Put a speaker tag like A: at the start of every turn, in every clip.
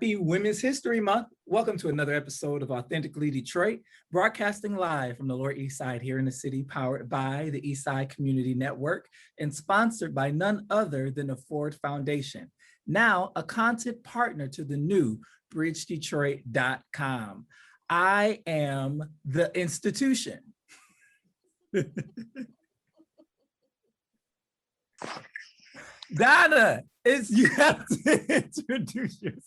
A: Happy Women's History Month. Welcome to another episode of Authentically Detroit, broadcasting live from the Lower East Side here in the city, powered by the Eastside Community Network and sponsored by none other than the Ford Foundation. Now a content partner to the new BridgeDetroit.com. I am the institution. Donna, you have to introduce yourself.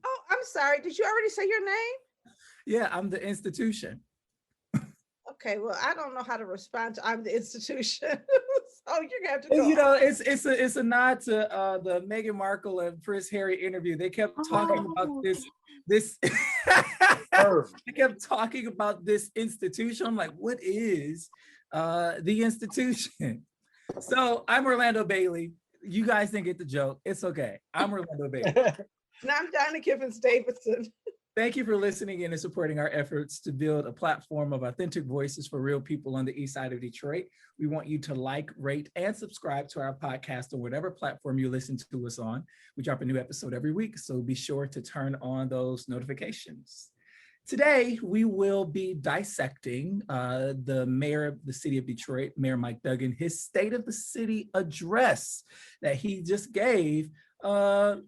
B: Oh, I'm sorry. Did you already say your name?
A: Yeah, I'm the institution.
B: Okay, well, I don't know how to respond to I'm the institution. So you're gonna have to go.
A: You know, it's a nod to the Meghan Markle and Prince Harry interview. They kept talking about this they kept talking about this institution. I'm like, what is the institution? So I'm Orlando Bailey. You guys didn't get the joke. It's okay. I'm Orlando Bailey.
B: And I'm Donna Davidson.
A: Thank you for listening in and supporting our efforts to build a platform of authentic voices for real people on the east side of Detroit. We want you to like, rate, and subscribe to our podcast on whatever platform you listen to us on. We drop a new episode every week, so be sure to turn on those notifications. Today, we will be dissecting the mayor of the city of Detroit, Mayor Mike Duggan, his State of the City address that he just gave and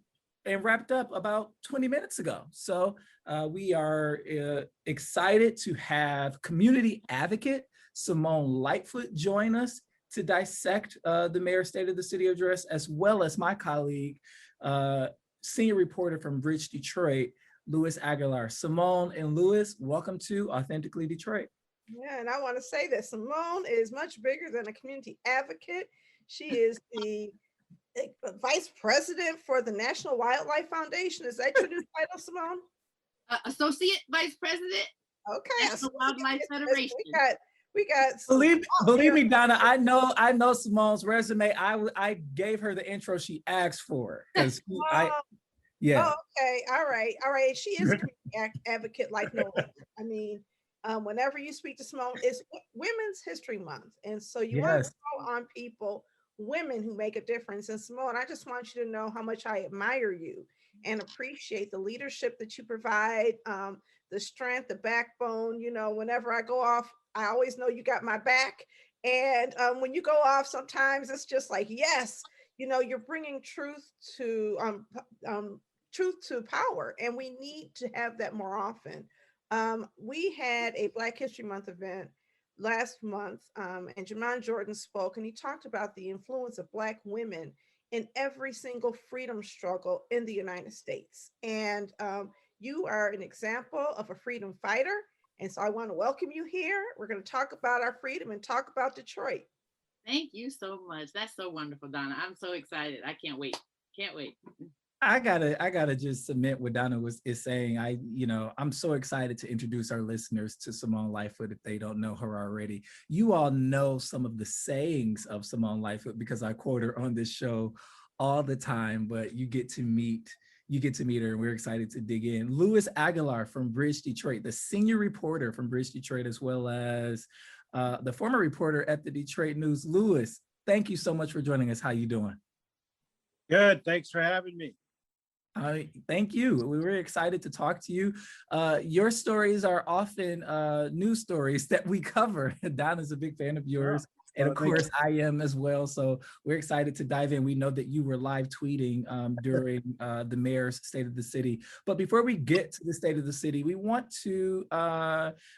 A: wrapped up about 20 minutes ago. So we are excited to have community advocate Simone Lightfoot join us to dissect the mayor's State of the City address, as well as my colleague, senior reporter from BridgeDetroit, Louis Aguilar. Simone and Louis, welcome to Authentically Detroit.
B: Yeah, and I want to say that Simone is much bigger than a community advocate. She is the vice president for the National Wildlife Foundation. Is that your new title, Simone?
C: Associate vice president.
B: Okay.
C: National Wildlife Federation.
B: We got.
A: Believe me, Donna. I know Simone's resume. I gave her the intro she asked for because yeah.
B: Oh, okay. All right. She is a community advocate like no other. I mean, whenever you speak to Simone, it's Women's History Month. And so you want to call on people, women who make a difference. And Simone, I just want you to know how much I admire you and appreciate the leadership that you provide, the strength, the backbone. You know, whenever I go off, I always know you got my back. And when you go off, sometimes it's just like, yes, you know, you're bringing truth to power, and we need to have that more often. We had a Black History Month event last month, and Jamon Jordan spoke, and he talked about the influence of Black women in every single freedom struggle in the United States. And you are an example of a freedom fighter. And so I want to welcome you here. We're going to talk about our freedom and talk about Detroit.
C: Thank you so much. That's so wonderful, Donna. I'm so excited. I can't wait. Can't wait.
A: I gotta just submit what Donna is saying. I'm so excited to introduce our listeners to Simone Lightfoot if they don't know her already. You all know some of the sayings of Simone Lightfoot because I quote her on this show all the time, but you get to meet her, and we're excited to dig in. Louis Aguilar from BridgeDetroit, the senior reporter from BridgeDetroit, as well as the former reporter at the Detroit News. Louis, thank you so much for joining us. How you doing?
D: Good. Thanks for having me.
A: Thank you. We were excited to talk to you. Your stories are often news stories that we cover. Donna's a big fan of yours. And of course, I am as well. So we're excited to dive in. We know that you were live tweeting during the mayor's State of the City. But before we get to the State of the City, we want to,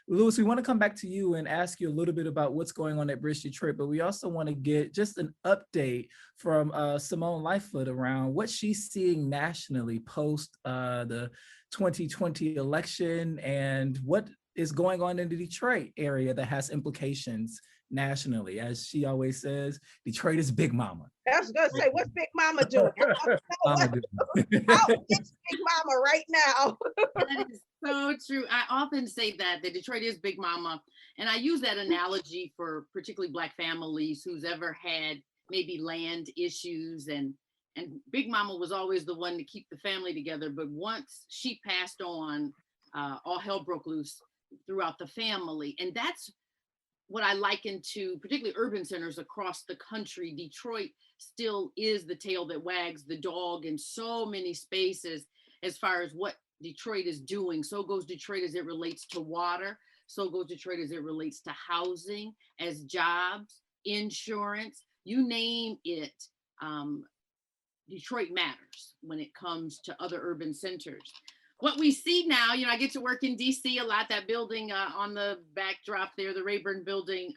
A: Louis, we want to come back to you and ask you a little bit about what's going on at BridgeDetroit. But we also want to get just an update from Simone Lightfoot around what she's seeing nationally post the 2020 election and what is going on in the Detroit area that has implications nationally. As she always says, Detroit is Big Mama.
B: I was gonna say, what's Big Mama doing? I'll get Big Mama right now.
C: That is so true. I often say that Detroit is Big Mama. And I use that analogy for particularly Black families who's ever had maybe land issues, and Big Mama was always the one to keep the family together. But once she passed on, all hell broke loose throughout the family. And that's what I liken to particularly urban centers across the country. Detroit still is the tail that wags the dog in so many spaces. as far as what Detroit is doing. So goes Detroit as it relates to water. So goes Detroit as it relates to housing, as jobs, insurance, you name it. Detroit matters when it comes to other urban centers. What we see now, I get to work in DC a lot, that building on the backdrop there, the Rayburn building,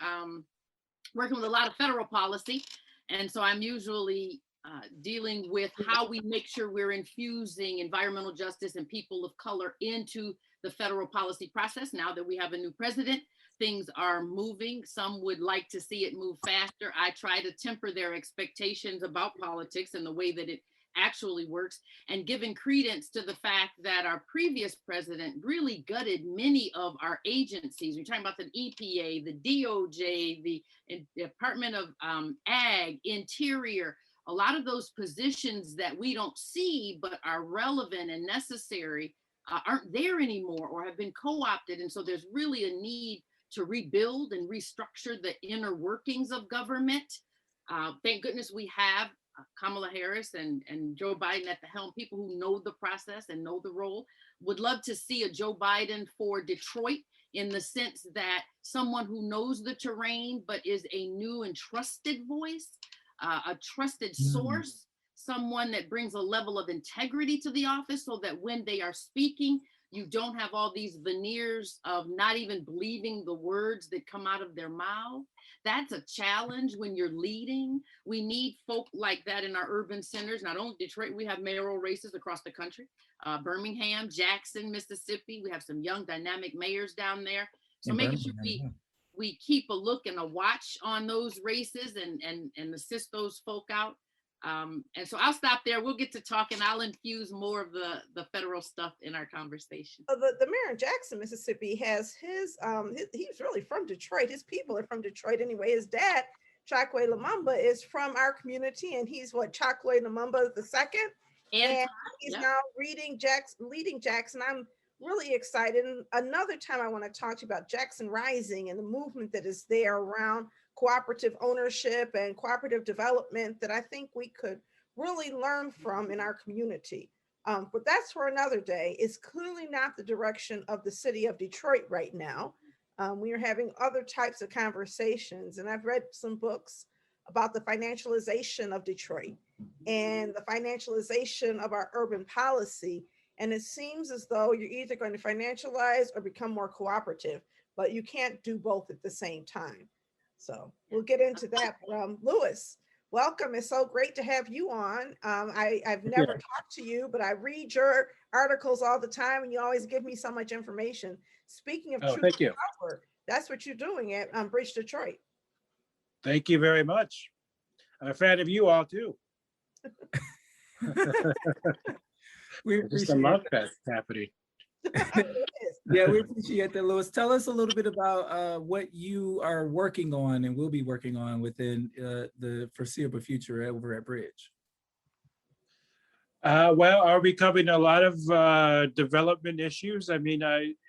C: working with a lot of federal policy. And so I'm usually dealing with how we make sure we're infusing environmental justice and people of color into the federal policy process. Now that we have a new president, things are moving. Some would like to see it move faster. I try to temper their expectations about politics and the way that it actually works, and giving credence to the fact that our previous president really gutted many of our agencies. We're talking about the EPA, the DOJ, the Department of Ag, Interior, a lot of those positions that we don't see but are relevant and necessary aren't there anymore or have been co-opted. And so there's really a need to rebuild and restructure the inner workings of government. Thank goodness we have Kamala Harris and Joe Biden at the helm, people who know the process and know the role. Would love to see a Joe Biden for Detroit, in the sense that someone who knows the terrain, but is a new and trusted voice, a trusted source, someone that brings a level of integrity to the office, so that when they are speaking, you don't have all these veneers of not even believing the words that come out of their mouth. That's a challenge when you're leading. We need folk like that in our urban centers. Not only Detroit, we have mayoral races across the country. Birmingham, Jackson, Mississippi. We have some young dynamic mayors down there. So making sure we keep a look and a watch on those races and assist those folk out. And so I'll stop there. We'll get to talk, and I'll infuse more of the federal stuff in our conversation.
B: The mayor in Jackson, Mississippi has he's really from Detroit. His people are from Detroit anyway. His dad, Chokwe Lumumba, is from our community, and he's Chokwe Lumumba II. And he's now leading Jackson. I'm really excited. And another time I want to talk to you about Jackson Rising and the movement that is there around cooperative ownership and cooperative development that I think we could really learn from in our community. But that's for another day. It's clearly not the direction of the city of Detroit right now. We are having other types of conversations, and I've read some books about the financialization of Detroit and the financialization of our urban policy. And it seems as though you're either going to financialize or become more cooperative, but you can't do both at the same time. So we'll get into that. Louis, welcome. It's so great to have you on. I've never talked to you, but I read your articles all the time, and you always give me so much information. Speaking of truth and power, that's what you're doing at BridgeDetroit.
D: Thank you very much. I'm a fan of you all too.
A: We
D: just a love fest happening.
A: Yeah, we appreciate that, Louis. Tell us a little bit about what you are working on and will be working on within the foreseeable future over at Bridge.
D: Well, I'll be covering a lot of development issues. I mean,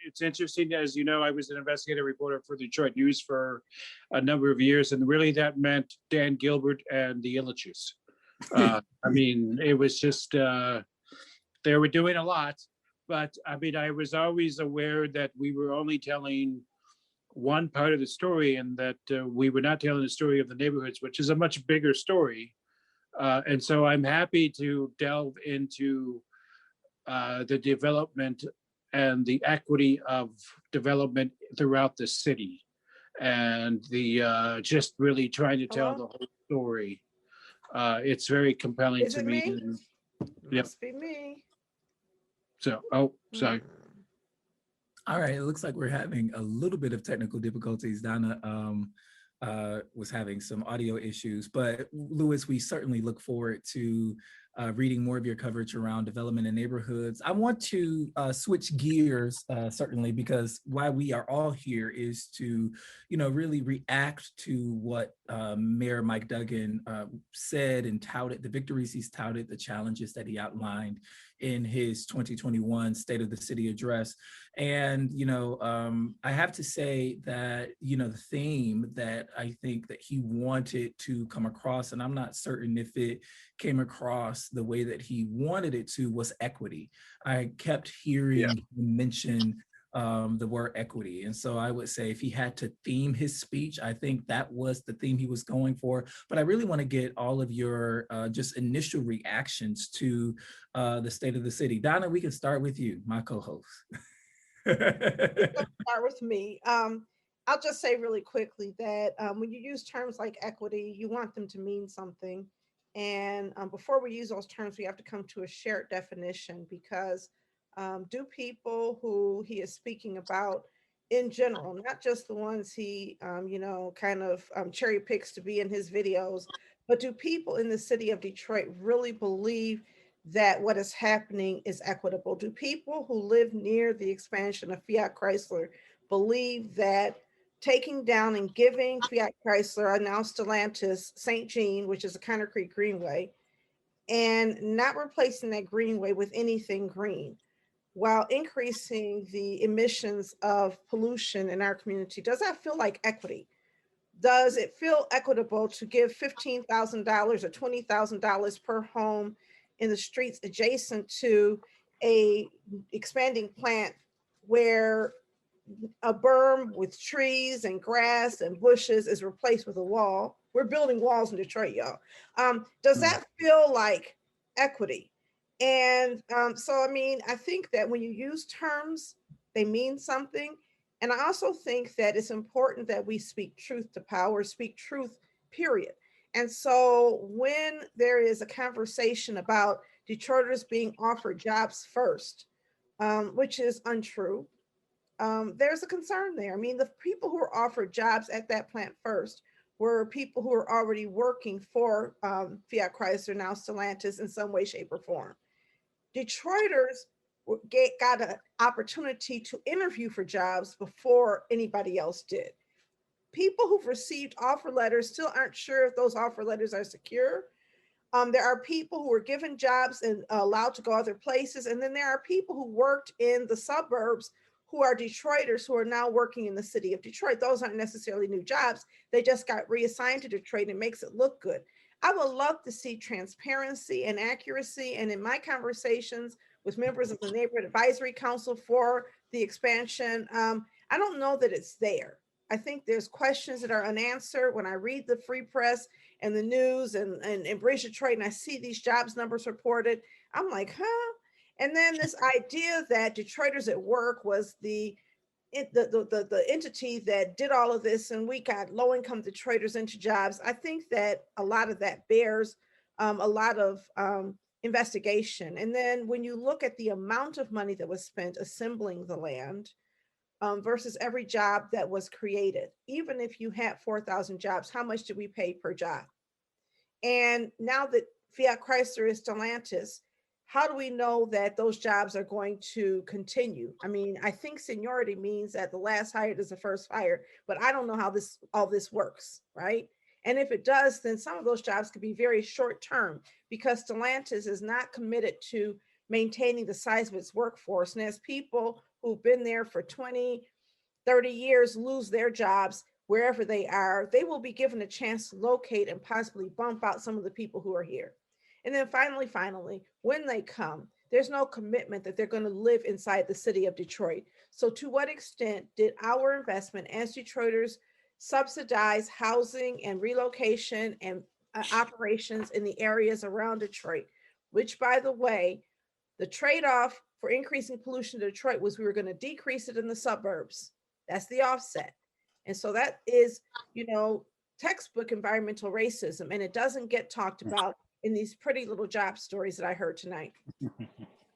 D: it's interesting, as you know, I was an investigative reporter for Detroit News for a number of years, and really that meant Dan Gilbert and the Illiches. I mean, it was just, they were doing a lot, but I mean, I was always aware that we were only telling one part of the story, and that we were not telling the story of the neighborhoods, which is a much bigger story. And so I'm happy to delve into the development and the equity of development throughout the city, and the just really trying to tell the whole story. It's very compelling to me.
B: Must be me.
D: So, sorry.
A: All right, it looks like we're having a little bit of technical difficulties. Donna was having some audio issues, but Louis, we certainly look forward to reading more of your coverage around development in neighborhoods. I want to switch gears, certainly, because why we are all here is to, really react to what Mayor Mike Duggan said and touted, the victories he's touted, the challenges that he outlined in his 2021 State of the City address. And, I have to say that, the theme that I think that he wanted to come across, and I'm not certain if it came across across the way that he wanted it to was equity. I kept hearing him mention the word equity. And so I would say if he had to theme his speech, I think that was the theme he was going for. But I really want to get all of your just initial reactions to the state of the city. Donna, we can start with you, my co-host.
B: Start with me. I'll just say really quickly that when you use terms like equity, you want them to mean something. And before we use those terms, we have to come to a shared definition, because do people who he is speaking about in general, not just the ones he, kind of cherry picks to be in his videos, but do people in the city of Detroit really believe that what is happening is equitable? Do people who live near the expansion of Fiat Chrysler believe that taking down and giving Fiat Chrysler, now Stellantis, St. Jean, which is a Conner Creek Greenway, and not replacing that greenway with anything green, while increasing the emissions of pollution in our community, does that feel like equity? Does it feel equitable to give $15,000 or $20,000 per home in the streets adjacent to a expanding plant where a berm with trees and grass and bushes is replaced with a wall? We're building walls in Detroit, y'all. Does that feel like equity? And so, I mean, I think that when you use terms, they mean something. And I also think that it's important that we speak truth to power, speak truth, period. And so when there is a conversation about Detroiters being offered jobs first, which is untrue, there's a concern there. I mean, the people who were offered jobs at that plant first were people who were already working for Fiat Chrysler, now Stellantis, in some way, shape, or form. Detroiters got an opportunity to interview for jobs before anybody else did. People who've received offer letters still aren't sure if those offer letters are secure. There are people who were given jobs and allowed to go other places. And then there are people who worked in the suburbs who are Detroiters who are now working in the city of Detroit. Those aren't necessarily new jobs. They just got reassigned to Detroit, and it makes it look good. I would love to see transparency and accuracy. And in my conversations with members of the Neighborhood Advisory Council for the expansion, I don't know that it's there. I think there's questions that are unanswered. When I read the Free Press and the news and BridgeDetroit, and I see these jobs numbers reported, I'm like, huh? And then this idea that Detroiters at Work was the entity that did all of this, and we got low-income Detroiters into jobs. I think that a lot of that bears a lot of investigation. And then when you look at the amount of money that was spent assembling the land versus every job that was created, even if you had 4,000 jobs, how much did we pay per job? And now that Fiat Chrysler is Stellantis, how do we know that those jobs are going to continue? I mean, I think seniority means that the last hired is the first hired, but I don't know how all this works, right? And if it does, then some of those jobs could be very short term, because Stellantis is not committed to maintaining the size of its workforce. And as people who've been there for 20, 30 years lose their jobs wherever they are, they will be given a chance to locate and possibly bump out some of the people who are here. And then finally, when they come, there's no commitment that they're going to live inside the city of Detroit. So to what extent did our investment as Detroiters subsidize housing and relocation and operations in the areas around Detroit, which, by the way, the trade-off for increasing pollution in Detroit was we were going to decrease it in the suburbs. That's the offset. And so that is, textbook environmental racism, and it doesn't get talked about in these pretty little job stories that I heard tonight.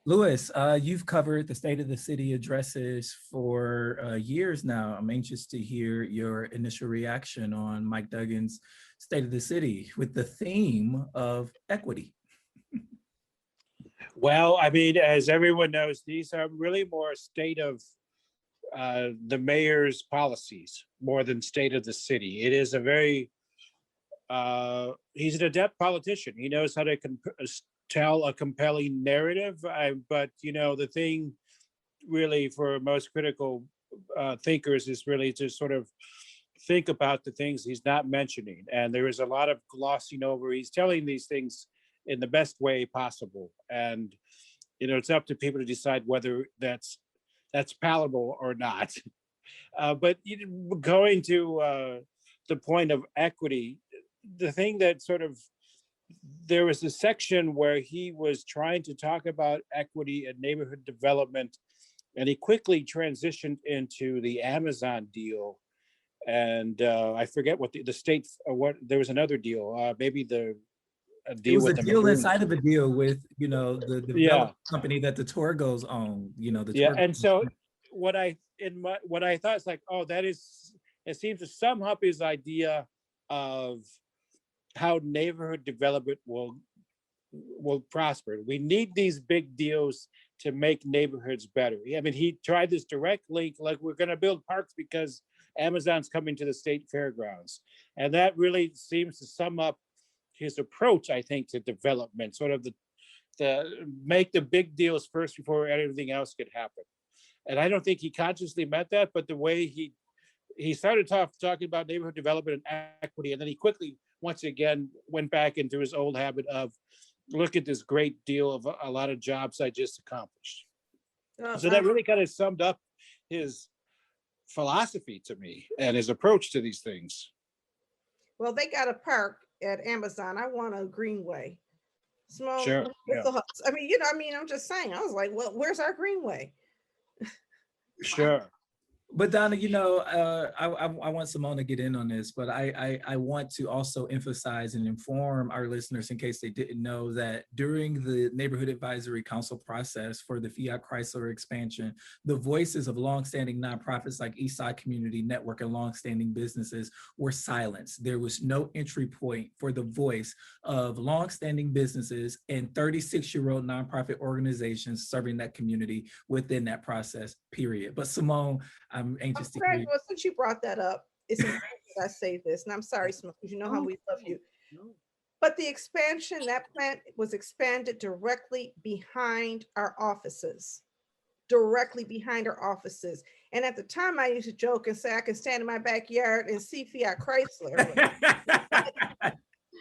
A: Louis, you've covered the State of the City addresses for years now. I'm anxious to hear your initial reaction on Mike Duggan's State of the City with the theme of equity.
D: Well, I mean, as everyone knows, these are really more state of the mayor's policies more than state of the city. It is a very, he's an adept politician. He knows how to tell a compelling narrative. But, the thing really for most critical thinkers is really to sort of think about the things he's not mentioning. And there is a lot of glossing over. He's telling these things in the best way possible. And, you know, it's up to people to decide whether that's palatable or not. But going to the point of equity, the thing that sort of, there was a section where he was trying to talk about equity and neighborhood development, and he quickly transitioned into the Amazon deal. And I forget what the state, or what, there was another deal, maybe the
A: It was a deal
D: Maroons.
A: inside of a deal with, you know, the development company that the Torgos own, you know, the
D: and so what I thought is like, oh, it seems to sum up his idea of how neighborhood development will prosper. We need these big deals to make neighborhoods better. I mean, he tried this direct link, like, we're going to build parks because Amazon's coming to the state fairgrounds. And that really seems to sum up his approach, I think, to development, sort of the make the big deals first before anything else could happen. And I don't think he consciously meant that, but the way he started talking about neighborhood development and equity, and then he quickly, once again, went back into his old habit of, look at this great deal of a lot of jobs I just accomplished. So that really kind of summed up his philosophy to me and his approach to these things.
B: Well, they got a park at Amazon. I want a greenway. Simone,
D: Sure. Yeah.
B: thoughts? I mean, you know, I'm just saying, I was like, well, where's our greenway?
D: Sure.
A: But Donna, you know, I want Simone to get in on this, but I want to also emphasize and inform our listeners, in case they didn't know, that during the Neighborhood Advisory Council process for the Fiat Chrysler expansion, the voices of longstanding nonprofits like Eastside Community Network and longstanding businesses were silenced. There was no entry point for the voice of longstanding businesses and 36-year-old nonprofit organizations serving that community within that process, period. But Simone, I'm anxious to hear.
B: Well, since you brought that up, it's important that I say this, and I'm sorry, Simone, because you know how we love you. But the expansion, that plant was expanded directly behind our offices. Directly behind our offices. And at the time, I used to joke and say I can stand in my backyard and see Fiat Chrysler.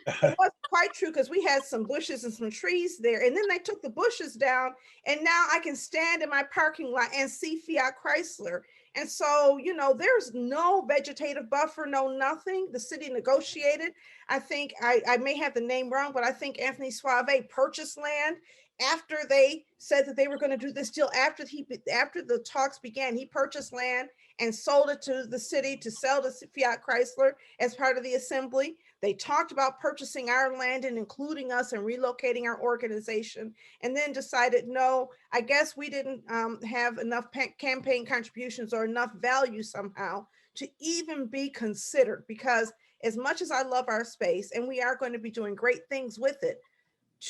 B: It wasn't quite true, because we had some bushes and some trees there, and then they took the bushes down, and now I can stand in my parking lot and see Fiat Chrysler. And so, you know, there's no vegetative buffer, no nothing. The city negotiated. I think I may have the name wrong, but I think Anthony Suave purchased land after they said that they were going to do this deal. After the talks began, he purchased land and sold it to the city to sell to Fiat Chrysler as part of the assembly. They talked about purchasing our land and including us and relocating our organization, and then decided, no, I guess we didn't have enough campaign contributions or enough value somehow to even be considered. Because as much as I love our space, and we are going to be doing great things with it,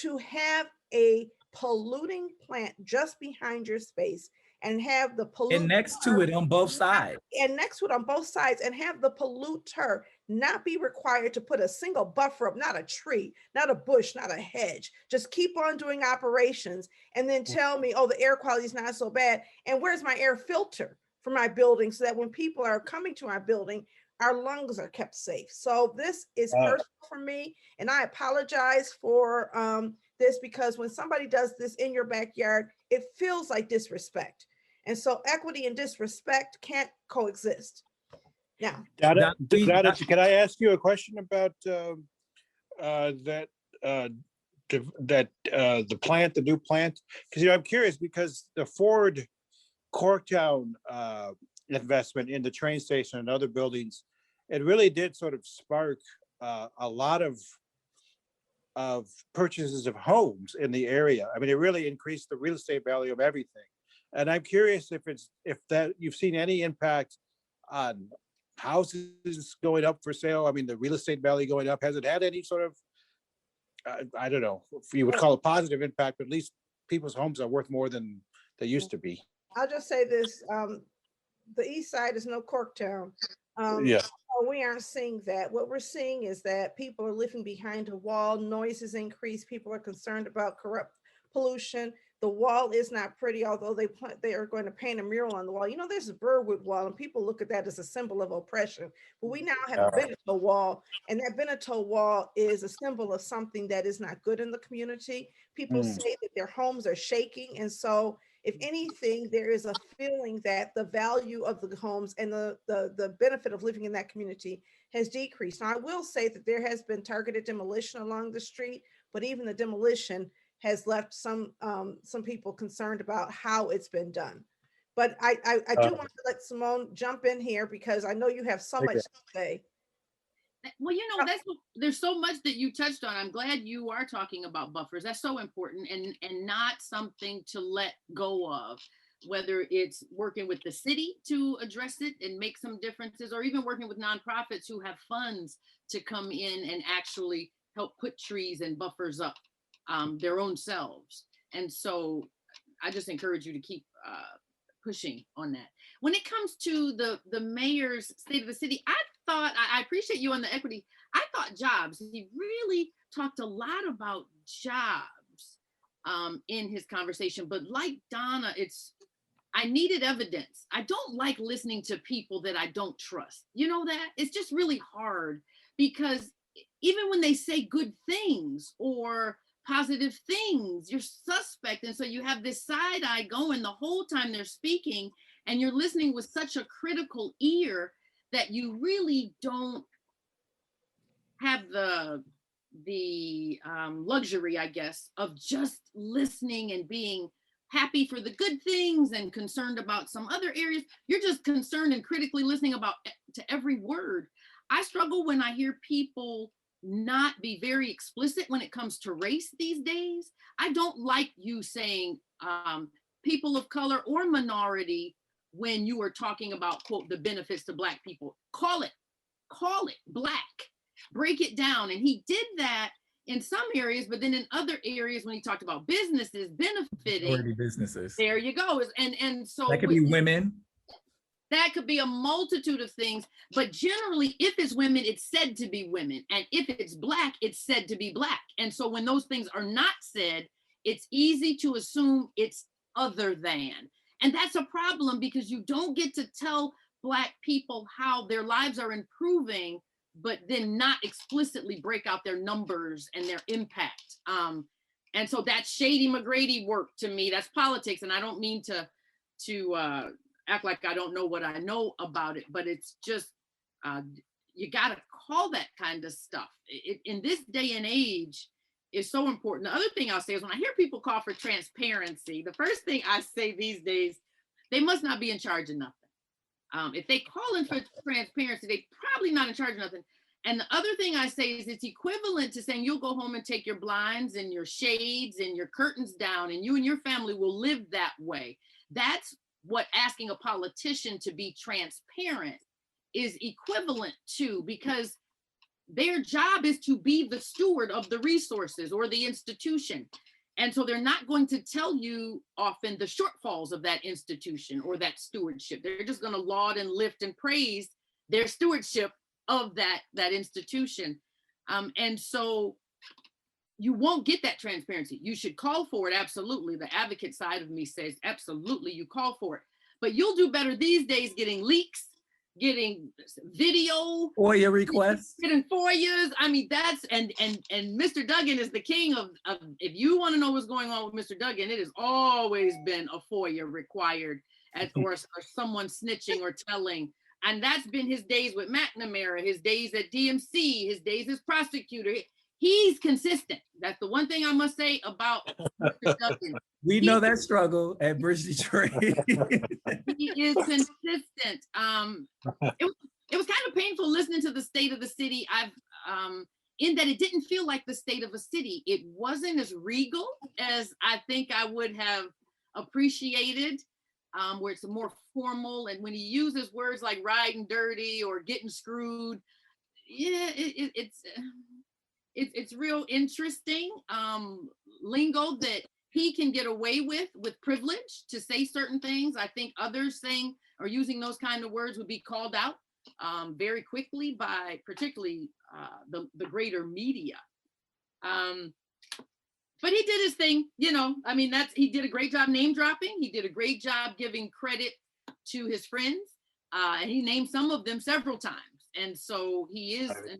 B: to have a polluting plant just behind your space and have the polluter,
A: and next to it on both sides,
B: and have the polluter not be required to put a single buffer up, not a tree, not a bush, not a hedge, just keep on doing operations, and then tell me, oh, the air quality is not so bad, and where's my air filter for my building, so that when people are coming to my building, our lungs are kept safe. So this is personal for me, and I apologize for this, because when somebody does this in your backyard, it feels like disrespect. And so equity and disrespect can't coexist. Now,
D: Donna, can I ask you a question about the plant, the new plant? Because, you know, I'm curious, because the Ford Corktown investment in the train station and other buildings, it really did sort of spark a lot of purchases of homes in the area. I mean, it really increased the real estate value of everything. And I'm curious if that you've seen any impact on houses going up for sale. I mean, the real estate value going up. Has it had any sort of, I don't know if you would call it positive impact, but at least people's homes are worth more than they used to be.
B: I'll just say this, the East Side is no Corktown.
D: Yeah.
B: So we aren't seeing that. What we're seeing is that people are living behind a wall, noise has increased, people are concerned about corrupt pollution. The wall is not pretty, although they are going to paint a mural on the wall. You know, there's a Burwood wall, and people look at that as a symbol of oppression. But we now have a Beneteau wall, and that Beneteau wall is a symbol of something that is not good in the community. People say that their homes are shaking, and so if anything, there is a feeling that the value of the homes and the benefit of living in that community has decreased. Now, I will say that there has been targeted demolition along the street, but even the demolition has left some people concerned about how it's been done. But I do want to let Simone jump in here because I know you have so much to say.
C: Well, you know, there's so much that you touched on. I'm glad you are talking about buffers. That's so important, and not something to let go of, whether it's working with the city to address it and make some differences, or even working with nonprofits who have funds to come in and actually help put trees and buffers up their own selves. And so I just encourage you to keep pushing on that. When it comes to the mayor's state of the city, I appreciate you on the equity. I thought jobs, he really talked a lot about jobs in his conversation, but like Donna, I needed evidence. I don't like listening to people that I don't trust. You know that? It's just really hard because even when they say good things or positive things, you're suspect. And so you have this side eye going the whole time they're speaking, and you're listening with such a critical ear that you really don't have the luxury, I guess, of just listening and being happy for the good things and concerned about some other areas. You're just concerned and critically listening to every word. I struggle when I hear people not be very explicit when it comes to race these days. I don't like you saying people of color or minority when you are talking about, quote, the benefits to Black people. Call it Black, break it down. And he did that in some areas, but then in other areas when he talked about businesses benefiting,
A: businesses.
C: There you go. And so
A: that could be women.
C: That could be a multitude of things, but generally, if it's women, it's said to be women. And if it's Black, it's said to be Black. And so when those things are not said, it's easy to assume it's other than. And that's a problem because you don't get to tell Black people how their lives are improving, but then not explicitly break out their numbers and their impact. And so that's Shady McGrady work to me. That's politics. And I don't mean to act like I don't know what I know about it, but it's just, you gotta call that kind of stuff. In this day and age, is so important. The other thing I'll say is when I hear people call for transparency, the first thing I say these days, they must not be in charge of nothing. If they call in for transparency, they probably not in charge of nothing. And the other thing I say is it's equivalent to saying you'll go home and take your blinds and your shades and your curtains down and you and your family will live that way. That's what asking a politician to be transparent is equivalent to, because their job is to be the steward of the resources or the institution. And so they're not going to tell you often the shortfalls of that institution or that stewardship. They're just going to laud and lift and praise their stewardship of that institution. And so you won't get that transparency. You should call for it, absolutely. The advocate side of me says, absolutely, you call for it. But you'll do better these days getting leaks, getting video,
A: FOIA requests,
C: getting FOIAs. I mean, that's and Mr. Duggan is the king of if you want to know what's going on with Mr. Duggan, it has always been a FOIA required or someone snitching or telling. And that's been his days with McNamara, his days at DMC, his days as prosecutor. He's consistent. That's the one thing I must say about Mr. Duggan.
A: We know that struggle at BridgeDetroit.
C: He is consistent. It was kind of painful listening to the state of the city. In that it didn't feel like the state of a city. It wasn't as regal as I think I would have appreciated, where it's more formal. And when he uses words like riding dirty or getting screwed, yeah, it's real interesting lingo that he can get away with privilege to say certain things. I think others saying or using those kind of words would be called out very quickly by particularly the greater media. But he did his thing, you know. I mean, he did a great job name dropping. He did a great job giving credit to his friends, and he named some of them several times. And so he is an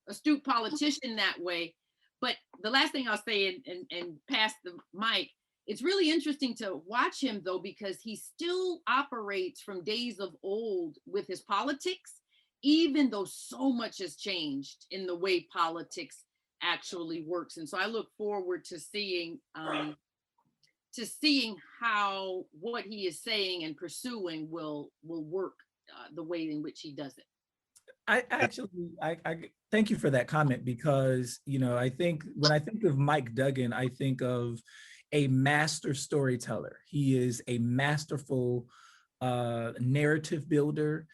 C: astute politician that way. But the last thing I'll say, and pass the mic, it's really interesting to watch him though, because he still operates from days of old with his politics, even though so much has changed in the way politics actually works. And so I look forward to seeing how what he is saying and pursuing will work the way in which he does it.
A: I thank you for that comment, because, you know, I think when I think of Mike Duggan, I think of a master storyteller. He is a masterful narrative builder.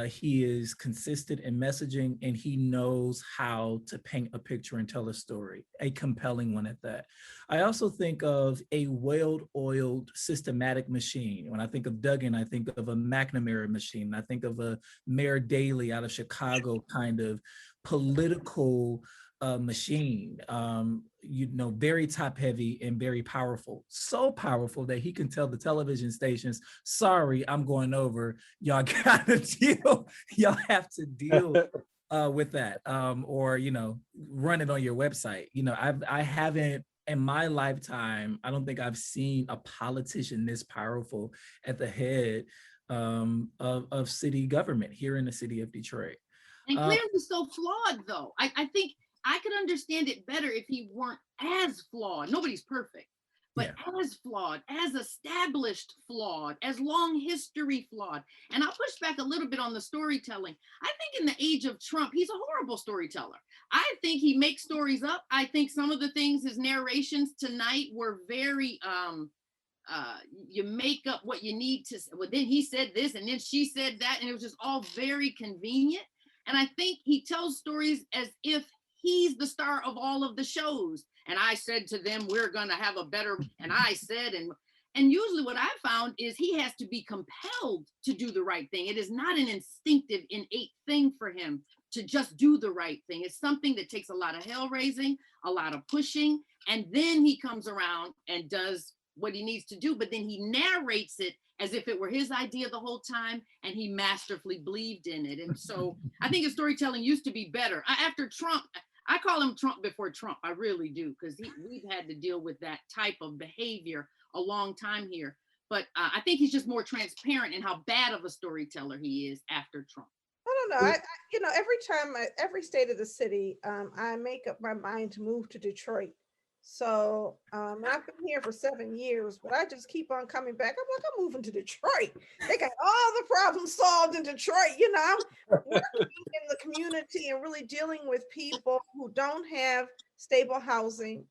A: He is consistent in messaging, and he knows how to paint a picture and tell a story, a compelling one at that. I also think of a well-oiled, systematic machine. When I think of Duggan, I think of a McNamara machine. I think of a Mayor Daley out of Chicago kind of political machine, you know, very top heavy and very powerful. So powerful that he can tell the television stations, sorry, I'm going over. Y'all gotta deal. Y'all have to deal with that. Or, you know, run it on your website. You know, I haven't in my lifetime, I don't think I've seen a politician this powerful at the head of city government here in the city of Detroit.
C: And clearly so flawed though. I think I could understand it better if he weren't as flawed. Nobody's perfect, but as flawed, as established flawed, as long history flawed. And I'll push back a little bit on the storytelling. I think in the age of Trump, he's a horrible storyteller. I think he makes stories up. I think some of the things, his narrations tonight were very, you make up what you need to, well, then he said this and then she said that, and it was just all very convenient. And I think he tells stories as if he's the star of all of the shows. And I said to them, we're gonna have a better, and I said, and usually what I found is he has to be compelled to do the right thing. It is not an instinctive, innate thing for him to just do the right thing. It's something that takes a lot of hell raising, a lot of pushing, and then he comes around and does what he needs to do, but then he narrates it as if it were his idea the whole time, and he masterfully believed in it. And so I think his storytelling used to be better. After Trump, I call him Trump before Trump. I really do, because we've had to deal with that type of behavior a long time here. But I think he's just more transparent in how bad of a storyteller he is after Trump.
B: I don't know. You know, every state of the city, I make up my mind to move to Detroit. So I've been here for 7 years, but I just keep on coming back. I'm like, I'm moving to Detroit. They got all the problems solved in Detroit. You know, working in the community and really dealing with people who don't have stable housing,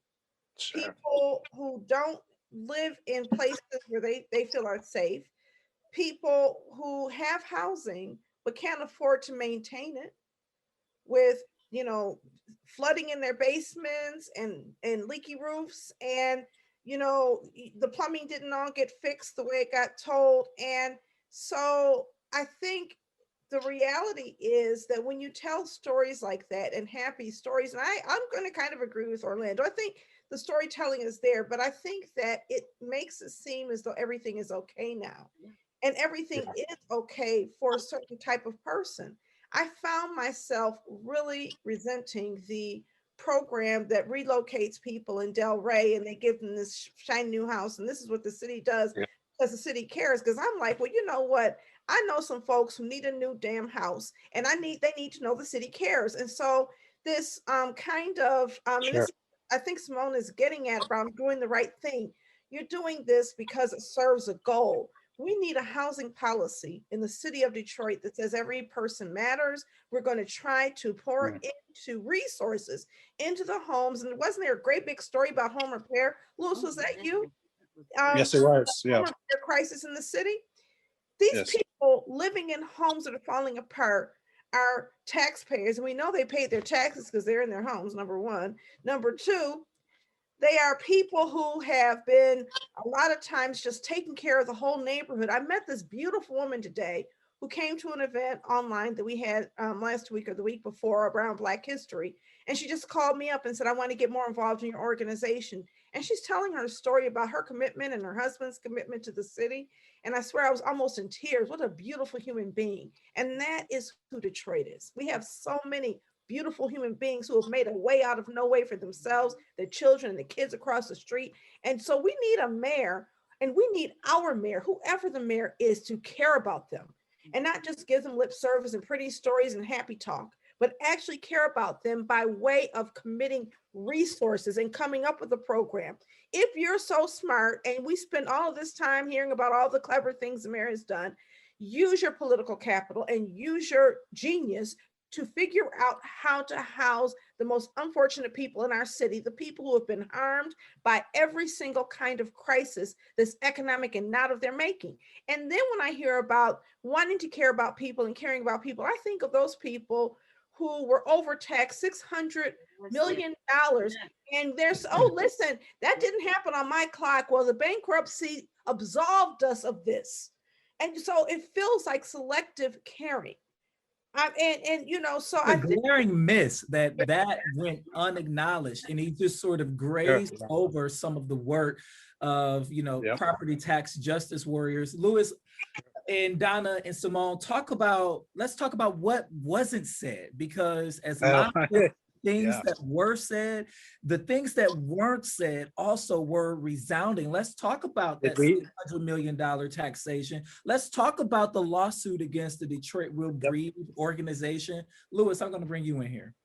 B: people who don't live in places where they feel are safe, people who have housing but can't afford to maintain it, with, you know, flooding in their basements and leaky roofs, and, you know, the plumbing didn't all get fixed the way it got told. And so I think the reality is that when you tell stories like that, and happy stories, and I'm going to kind of agree with Orlando, I think the storytelling is there, but I think that it makes it seem as though everything is okay now, and everything is okay for a certain type of person. I found myself really resenting the program that relocates people in Delray, and they give them this shiny new house, and this is what the city does because the city cares. Because I'm like, well, you know what? I know some folks who need a new damn house, and they need to know the city cares. And so this kind of, I think Simone is getting at about doing the right thing. You're doing this because it serves a goal. We need a housing policy in the city of Detroit that says every person matters. We're going to try to pour into resources into the homes. And wasn't there a great big story about home repair? Louis, was that you?
E: Yes, it was. Yeah.
B: Home repair crisis in the city. These people living in homes that are falling apart are taxpayers. And we know they paid their taxes because they're in their homes, number one. Number two, they are people who have been a lot of times just taking care of the whole neighborhood. I met this beautiful woman today who came to an event online that we had last week or the week before around Black History. And she just called me up and said, I want to get more involved in your organization. And she's telling her story about her commitment and her husband's commitment to the city. And I swear I was almost in tears. What a beautiful human being. And that is who Detroit is. We have so many beautiful human beings who have made a way out of no way for themselves, their children, and the kids across the street. And so we need a mayor, and we need our mayor, whoever the mayor is, to care about them and not just give them lip service and pretty stories and happy talk, but actually care about them by way of committing resources and coming up with a program. If you're so smart, and we spend all of this time hearing about all the clever things the mayor has done, use your political capital and use your genius to figure out how to house the most unfortunate people in our city, the people who have been harmed by every single kind of crisis that's economic and not of their making. And then when I hear about wanting to care about people and caring about people, I think of those people who were overtaxed $600 million. And there's, oh, listen, that didn't happen on my clock. Well, the bankruptcy absolved us of this. And so it feels like selective caring. And you know, so
A: I think glaring miss that went unacknowledged, and he just sort of grazed over some of the work of, you know, property tax justice warriors. Louis and Donna and Simone, let's talk about what wasn't said, because as lot of things that were said, the things that weren't said also were resounding. Let's talk about that $600 million taxation. Let's talk about the lawsuit against the Detroit Will Breathe organization. Louis, I'm going to bring you in here.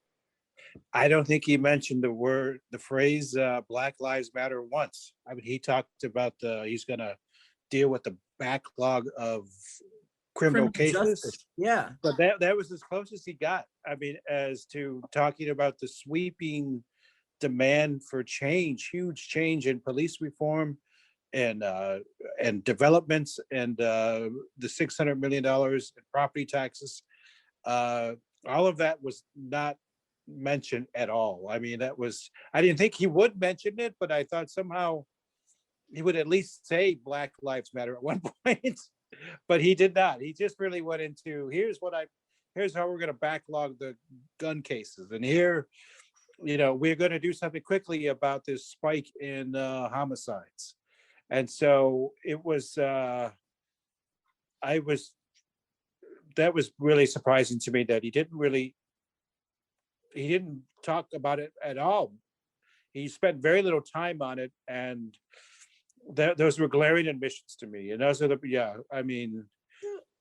E: I don't think he mentioned the phrase Black Lives Matter once. I mean, he talked about he's going to deal with the backlog of criminal cases. Justice.
A: Yeah.
E: But that was as close as he got. I mean, as to talking about the sweeping demand for change, huge change in police reform and developments, and the $600 million in property taxes. All of that was not mentioned at all. I mean, I didn't think he would mention it, but I thought somehow he would at least say Black Lives Matter at one point. But he did not. He just really went into, here's how we're going to backlog the gun cases. And here, you know, we're going to do something quickly about this spike in homicides. And so it was, that was really surprising to me that he didn't talk about it at all. He spent very little time on it, and those were glaring admissions to me. And those are I mean,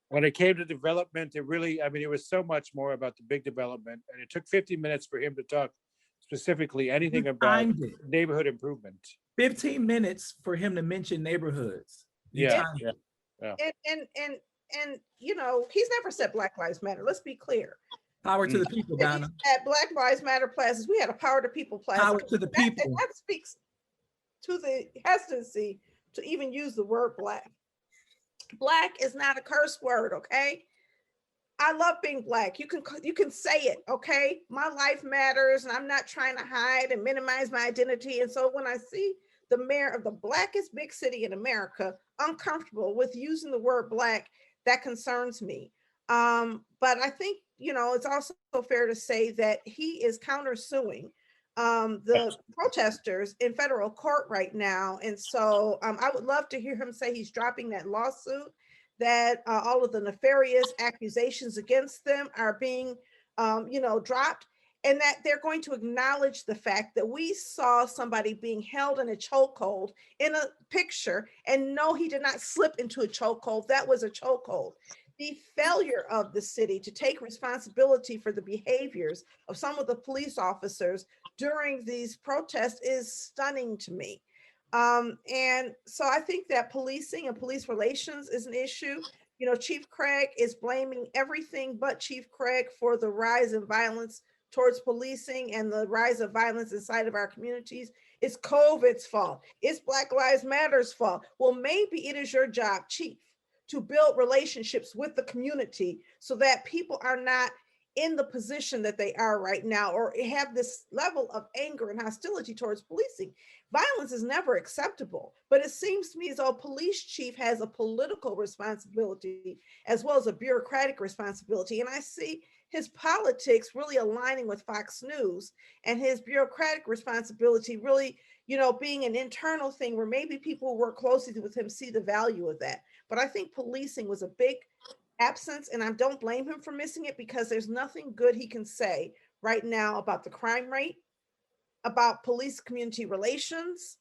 E: when it came to development, it was so much more about the big development. And it took 50 minutes for him to talk specifically anything about neighborhood improvement.
A: 15 minutes for him to mention neighborhoods.
B: And you know, he's never said Black Lives Matter. Let's be clear.
A: Power to the people, Donna.
B: At Black Lives Matter plazas, we had a Power to People plaza.
A: Power to the people.
B: That speaks to the hesitancy to even use the word Black. Black is not a curse word, okay? I love being Black. You can say it, okay? My life matters, and I'm not trying to hide and minimize my identity. And so when I see the mayor of the Blackest big city in America uncomfortable with using the word Black, that concerns me. But I think, you know, it's also fair to say that he is countersuing the protesters in federal court right now. And so I would love to hear him say he's dropping that lawsuit, that all of the nefarious accusations against them are being, you know, dropped, and that they're going to acknowledge the fact that we saw somebody being held in a chokehold in a picture, and no, he did not slip into a chokehold. That was a chokehold. The failure of the city to take responsibility for the behaviors of some of the police officers during these protests is stunning to me. And so I think that policing and police relations is an issue. You know, Chief Craig is blaming everything but Chief Craig for the rise in violence towards policing and the rise of violence inside of our communities. It's COVID's fault. It's Black Lives Matter's fault. Well, maybe it is your job, Chief, to build relationships with the community so that people are not in the position that they are right now, or have this level of anger and hostility towards policing. Violence is never acceptable, but it seems to me as though a police chief has a political responsibility as well as a bureaucratic responsibility. And I see his politics really aligning with Fox News, and his bureaucratic responsibility really, being an internal thing where maybe people who work closely with him see the value of that. But I think policing was a big absence, and I don't blame him for missing it, because there's nothing good he can say right now about the crime rate, about police community relations.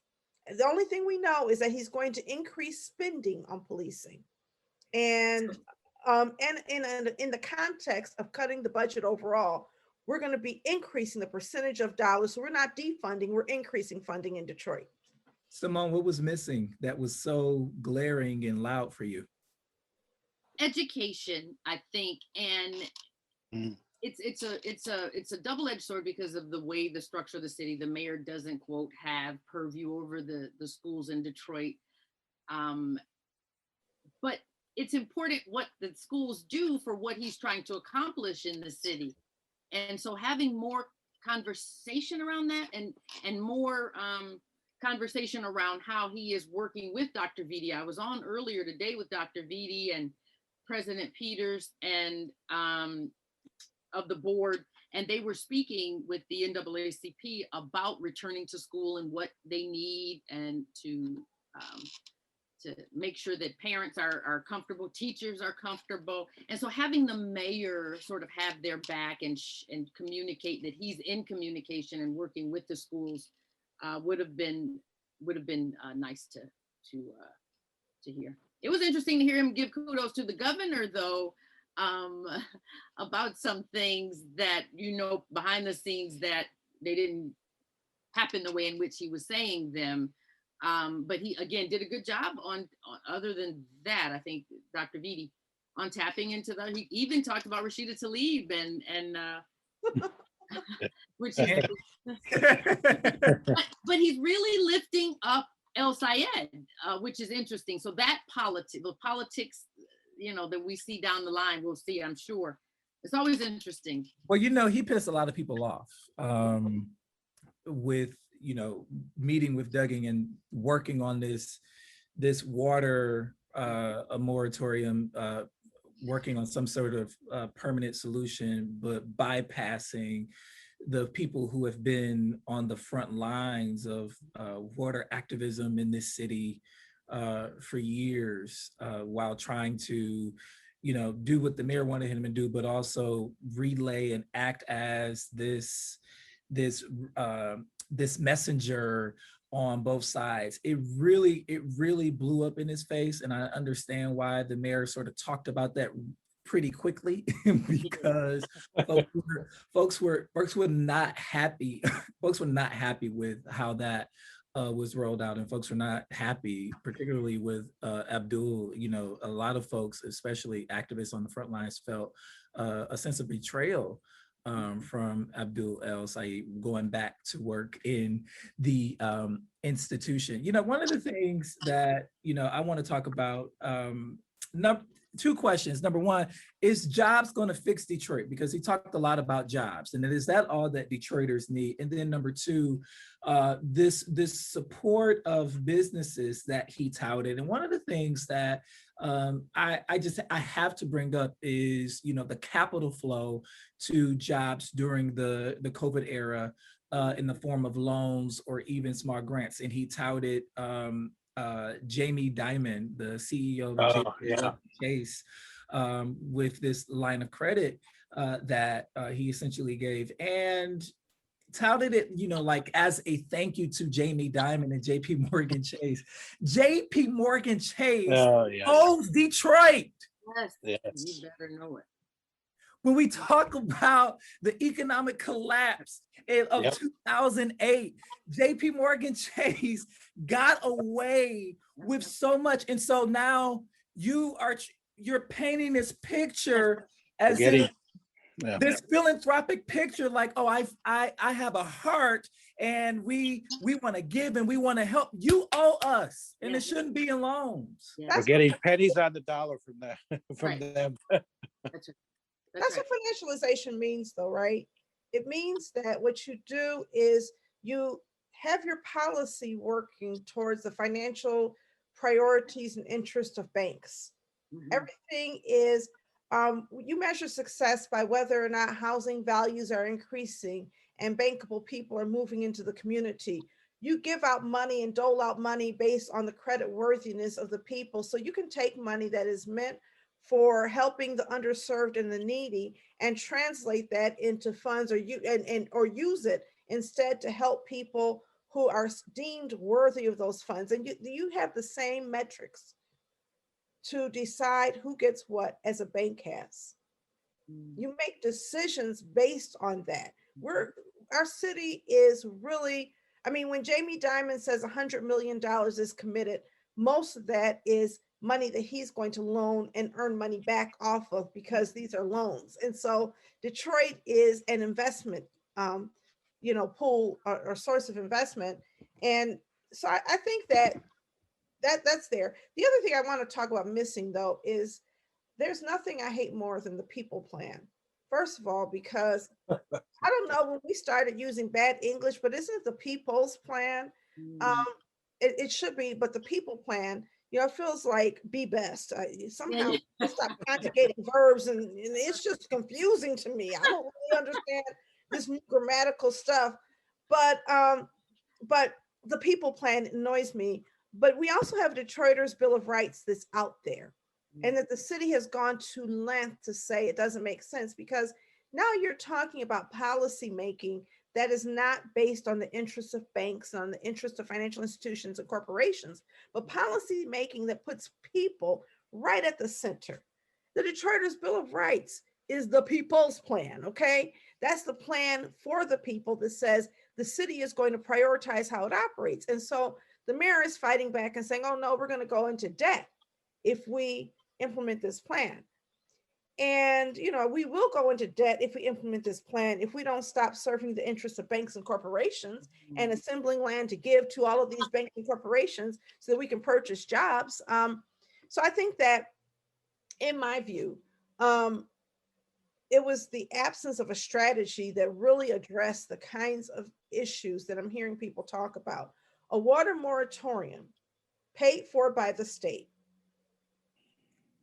B: The only thing we know is that he's going to increase spending on policing. And in the context of cutting the budget overall, we're going to be increasing the percentage of dollars. So we're not defunding, we're increasing funding in Detroit.
A: Simone, what was missing that was so glaring and loud for you?
C: Education, I think, and it's a double-edged sword because of the way the structure of the city. The mayor doesn't, quote, have purview over the schools in Detroit, but it's important what the schools do for what he's trying to accomplish in the city. And so having more conversation around that, and more conversation around how he is working with Dr. Vitti. I was on earlier today with Dr. Vitti and President Peters and of the board, and they were speaking with the NAACP about returning to school and what they need, and to make sure that parents are comfortable, teachers are comfortable. And so having the mayor sort of have their back and communicate that he's in communication and working with the schools would have been nice to hear. It was interesting to hear him give kudos to the governor, though, about some things that, behind the scenes, that they didn't happen the way in which he was saying them. But he, again, did a good job on other than that, I think, Dr. Vitti, on tapping into that. He even talked about Rashida Tlaib and which is, but he's really lifting up El Sayed, which is interesting. So that the politics, that we see down the line, we'll see, I'm sure. It's always interesting.
A: Well, he pissed a lot of people off with, meeting with Duggan and working on this water a moratorium, working on some sort of permanent solution, but bypassing the people who have been on the front lines of water activism in this city for years, while trying to, do what the mayor wanted him to do, but also relay and act as this messenger on both sides. It really blew up in his face, and I understand why the mayor sort of talked about that pretty quickly because folks were not happy. Folks were not happy with how that was rolled out, and folks were not happy, particularly with Abdul. A lot of folks, especially activists on the front lines, felt a sense of betrayal from Abdul El Sayed going back to work in the institution. One of the things that, I want to talk about, two questions. Number one, is jobs going to fix Detroit? Because he talked a lot about jobs, and is that all that Detroiters need? And then number two, this support of businesses that he touted. And one of the things that I have to bring up is, the capital flow to jobs during the COVID era in the form of loans or even small grants. And he touted Jamie Dimon, the CEO of Chase, with this line of credit that he essentially gave, and touted it, like as a thank you to Jamie Dimon and JP Morgan Chase. JP Morgan Chase owns Detroit.
C: Yes, you better know it.
A: When we talk about the economic collapse of 2008, JP Morgan Chase got away with so much. And so now you're painting this picture as this philanthropic picture, like, oh, I have a heart and we want to give and we want to help. You owe us, and it shouldn't be in loans.
E: We're getting pennies on the dollar from them.
B: That's what financialization means, though, right? It means that what you do is you have your policy working towards the financial priorities and interests of banks. Mm-hmm. Everything is You measure success by whether or not housing values are increasing and bankable people are moving into the community. You give out money and dole out money based on the credit worthiness of the people. So you can take money that is meant for helping the underserved and the needy and translate that into funds, or or use it instead to help people who are deemed worthy of those funds. And you have the same metrics to decide who gets what as a bank has. You make decisions based on that. Our city is really, I mean, when Jamie Dimon says $100 million is committed, most of that is money that he's going to loan and earn money back off of, because these are loans. And so Detroit is an investment, pool or source of investment. And so I think that's there. The other thing I want to talk about missing, though, is there's nothing I hate more than the people plan. First of all, because I don't know when we started using bad English, but isn't it the people's plan? It should be, but the people plan, it feels like be best. Somehow stop conjugating verbs, and it's just confusing to me. I don't really understand this new grammatical stuff, but the people plan annoys me. But we also have Detroiters Bill of Rights that's out there, and that the city has gone to length to say it doesn't make sense, because now you're talking about policy making that is not based on the interests of banks and on the interests of financial institutions and corporations, but policy making that puts people right at the center. The Detroiters Bill of Rights is the people's plan, okay? That's the plan for the people that says the city is going to prioritize how it operates. And so the mayor is fighting back and saying, oh no, we're going to go into debt if we implement this plan. And, we will go into debt if we implement this plan, if we don't stop serving the interests of banks and corporations and assembling land to give to all of these banks and corporations so that we can purchase jobs. So I think that, in my view, it was the absence of a strategy that really addressed the kinds of issues that I'm hearing people talk about. A water moratorium paid for by the state,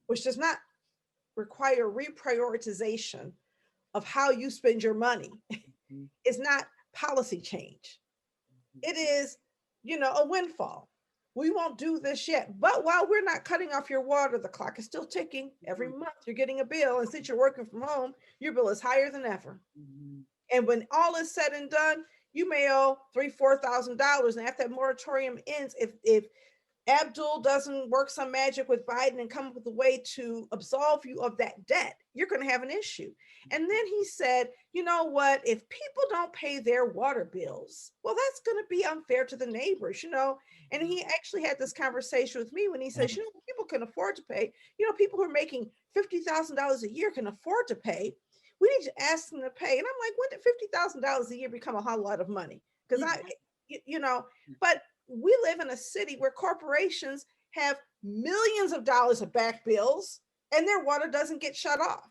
B: which does not require reprioritization of how you spend your money, is not policy change. It is, a windfall. We won't do this yet. But while we're not cutting off your water, the clock is still ticking. Every month you're getting a bill. And since you're working from home, your bill is higher than ever. And when all is said and done, you may owe $3,000-$4,000. And after that moratorium ends, if Abdul doesn't work some magic with Biden and come up with a way to absolve you of that debt, you're going to have an issue. And then he said, you know what, if people don't pay their water bills, well, that's going to be unfair to the neighbors, And he actually had this conversation with me when he says, people can afford to pay, people who are making $50,000 a year can afford to pay. We need to ask them to pay. And I'm like, when did $50,000 a year become a whole lot of money? Because but we live in a city where corporations have millions of dollars of back bills and their water doesn't get shut off.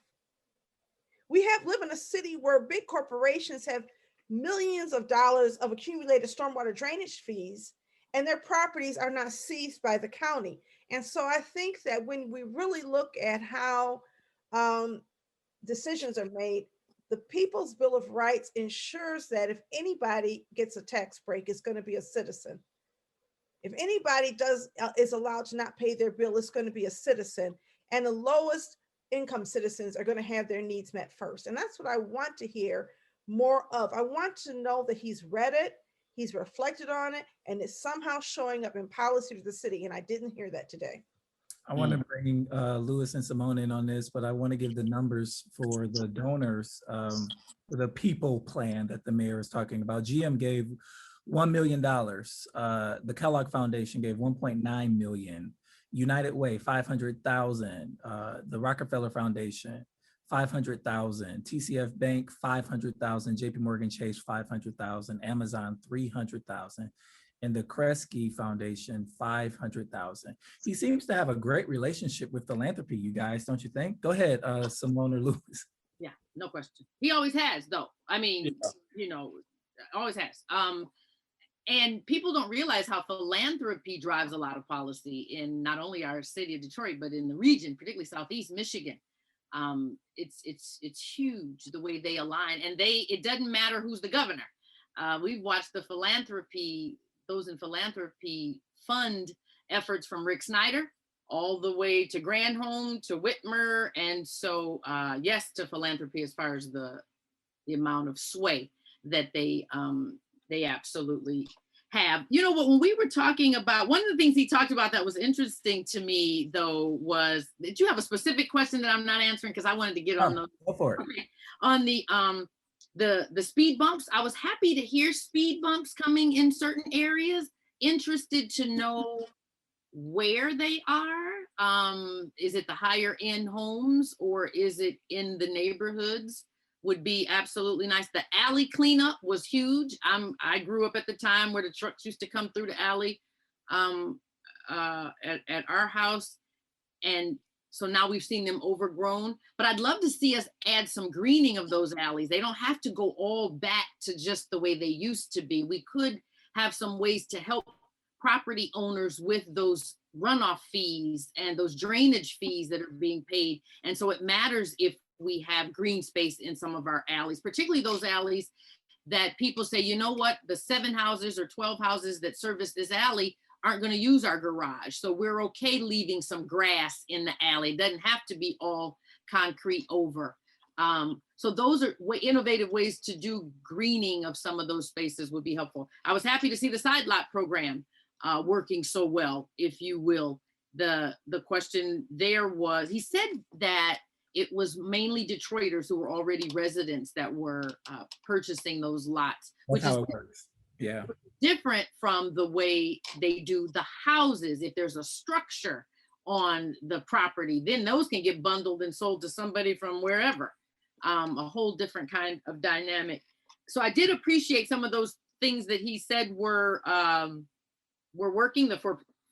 B: We live in a city where big corporations have millions of dollars of accumulated stormwater drainage fees and their properties are not seized by the county. And so I think that when we really look at how decisions are made, the People's Bill of Rights ensures that if anybody gets a tax break, it's going to be a citizen. If anybody is allowed to not pay their bill, it's going to be a citizen. And the lowest income citizens are going to have their needs met first. And that's what I want to hear more of. I want to know that he's read it, he's reflected on it, and it's somehow showing up in policy for the city. And I didn't hear that today.
A: I want to bring Louis and Simone in on this, but I want to give the numbers for the donors, for the people plan that the mayor is talking about. GM gave $1 million. The Kellogg Foundation gave 1.9 million. United Way, 500,000. The Rockefeller Foundation, 500,000. TCF Bank, 500,000. JP Morgan Chase, 500,000. Amazon, 300,000. And the Kresge Foundation, 500,000. He seems to have a great relationship with philanthropy, you guys, don't you think? Go ahead, Simone or Louis.
C: Yeah, no question. He always has, though. I mean, always has. And people don't realize how philanthropy drives a lot of policy in not only our city of Detroit, but in the region, particularly Southeast Michigan. It's huge the way they align, and it doesn't matter who's the governor. We've watched those in philanthropy fund efforts from Rick Snyder all the way to Granholm to Whitmer, and so yes to philanthropy as far as the amount of sway that they absolutely have. You know what, when we were talking about, one of the things he talked about that was interesting to me though was, did you have a specific question that I'm not answering? Because I wanted to get on those.
A: Go for it.
C: Okay. On the speed bumps, I was happy to hear speed bumps coming in certain areas. Interested to know where they are. Is it the higher end homes or is it in the neighborhoods? Would be absolutely nice. The alley cleanup was huge. I grew up at the time where the trucks used to come through the alley at our house. And so now we've seen them overgrown, but I'd love to see us add some greening of those alleys. They don't have to go all back to just the way they used to be. We could have some ways to help property owners with those runoff fees and those drainage fees that are being paid. And so it matters if we have green space in some of our alleys, particularly those alleys that people say, you know what, the 7 houses or 12 houses that service this alley aren't going to use our garage. So we're okay leaving some grass in the alley. It doesn't have to be all concrete over. So those are innovative ways to do greening of some of those spaces would be helpful. I was happy to see the side lot program working so well, if you will. The question there was, he said that it was mainly Detroiters who were already residents that were purchasing those lots, which
A: That's
C: is
A: how it works. Yeah.
C: different from the way they do the houses. If there's a structure on the property, then those can get bundled and sold to somebody from wherever. A whole different kind of dynamic. So I did appreciate some of those things that he said were working,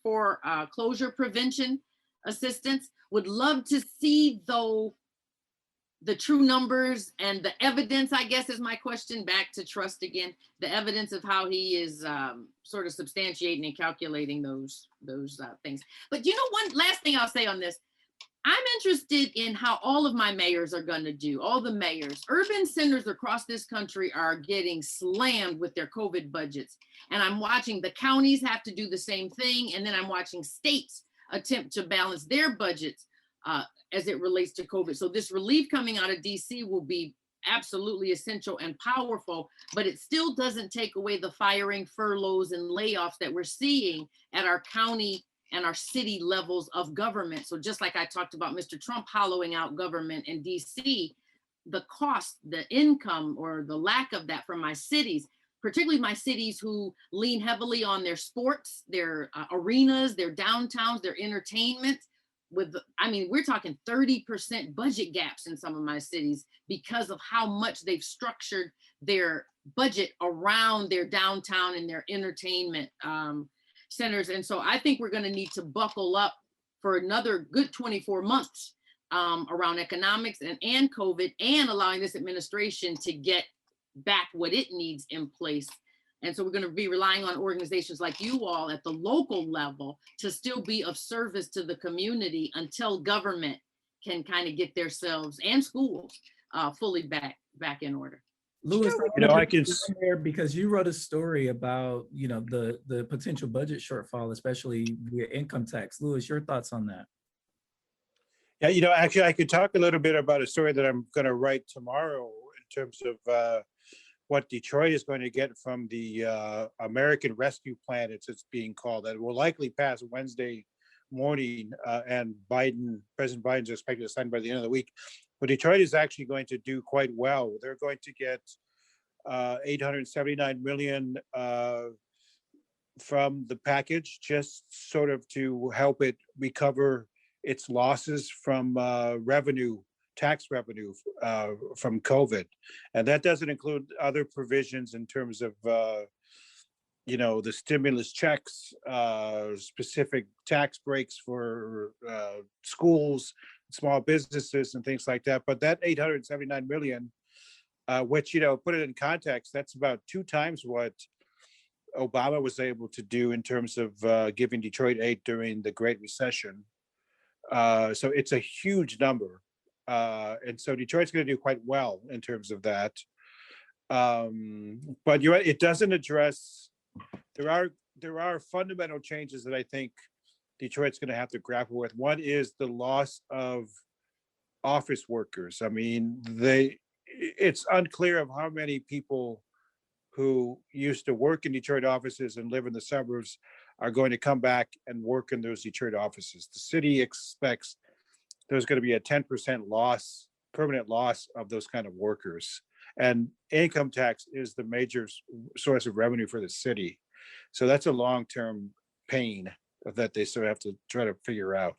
C: for closure prevention assistance. Would love to see though the true numbers and the evidence, I guess is my question, back to trust again, the evidence of how he is sort of substantiating and calculating those things. But you know, one last thing I'll say on this, I'm interested in how all of my mayors are going to do, all the mayors. Urban centers across this country are getting slammed with their COVID budgets. And I'm watching the counties have to do the same thing. And then I'm watching states attempt to balance their budgets as it relates to COVID. So this relief coming out of DC will be absolutely essential and powerful, but it still doesn't take away the firing, furloughs, and layoffs that we're seeing at our county and our city levels of government. So just like I talked about Mr. Trump hollowing out government in DC, the cost, the income, or the lack of that from my cities, particularly my cities who lean heavily on their sports, their arenas, their downtowns, their entertainment, we're talking 30% budget gaps in some of my cities because of how much they've structured their budget around their downtown and their entertainment centers. And so I think we're going to need to buckle up for another good 24 months around economics and COVID, and allowing this administration to get back what it needs in place. And so we're going to be relying on organizations like you all at the local level to still be of service to the community until government can kind of get themselves and schools fully back in order.
A: Louis,
E: I can
A: there because you wrote a story about, the potential budget shortfall, especially via income tax. Louis, your thoughts on that?
E: Yeah, actually, I could talk a little bit about a story that I'm going to write tomorrow in terms of what Detroit is going to get from the American Rescue Plan, it's being called, that will likely pass Wednesday morning, and President Biden's expected to sign by the end of the week. But Detroit is actually going to do quite well. They're going to get $879 million from the package, just sort of to help it recover its losses from tax revenue from COVID. And that doesn't include other provisions in terms of, the stimulus checks, specific tax breaks for schools, small businesses and things like that. But that $879 million, which, put it in context, that's about 2 times what Obama was able to do in terms of giving Detroit aid during the Great Recession. So it's a huge number. And so Detroit's going to do quite well in terms of that. But you're right, it doesn't address, there are fundamental changes that I think Detroit's going to have to grapple with. One is the loss of office workers. I mean, it's unclear of how many people who used to work in Detroit offices and live in the suburbs are going to come back and work in those Detroit offices. The city expects there's going to be a 10% loss, permanent loss of those kind of workers. And income tax is the major source of revenue for the city. So that's a long-term pain that they sort of have to try to figure out.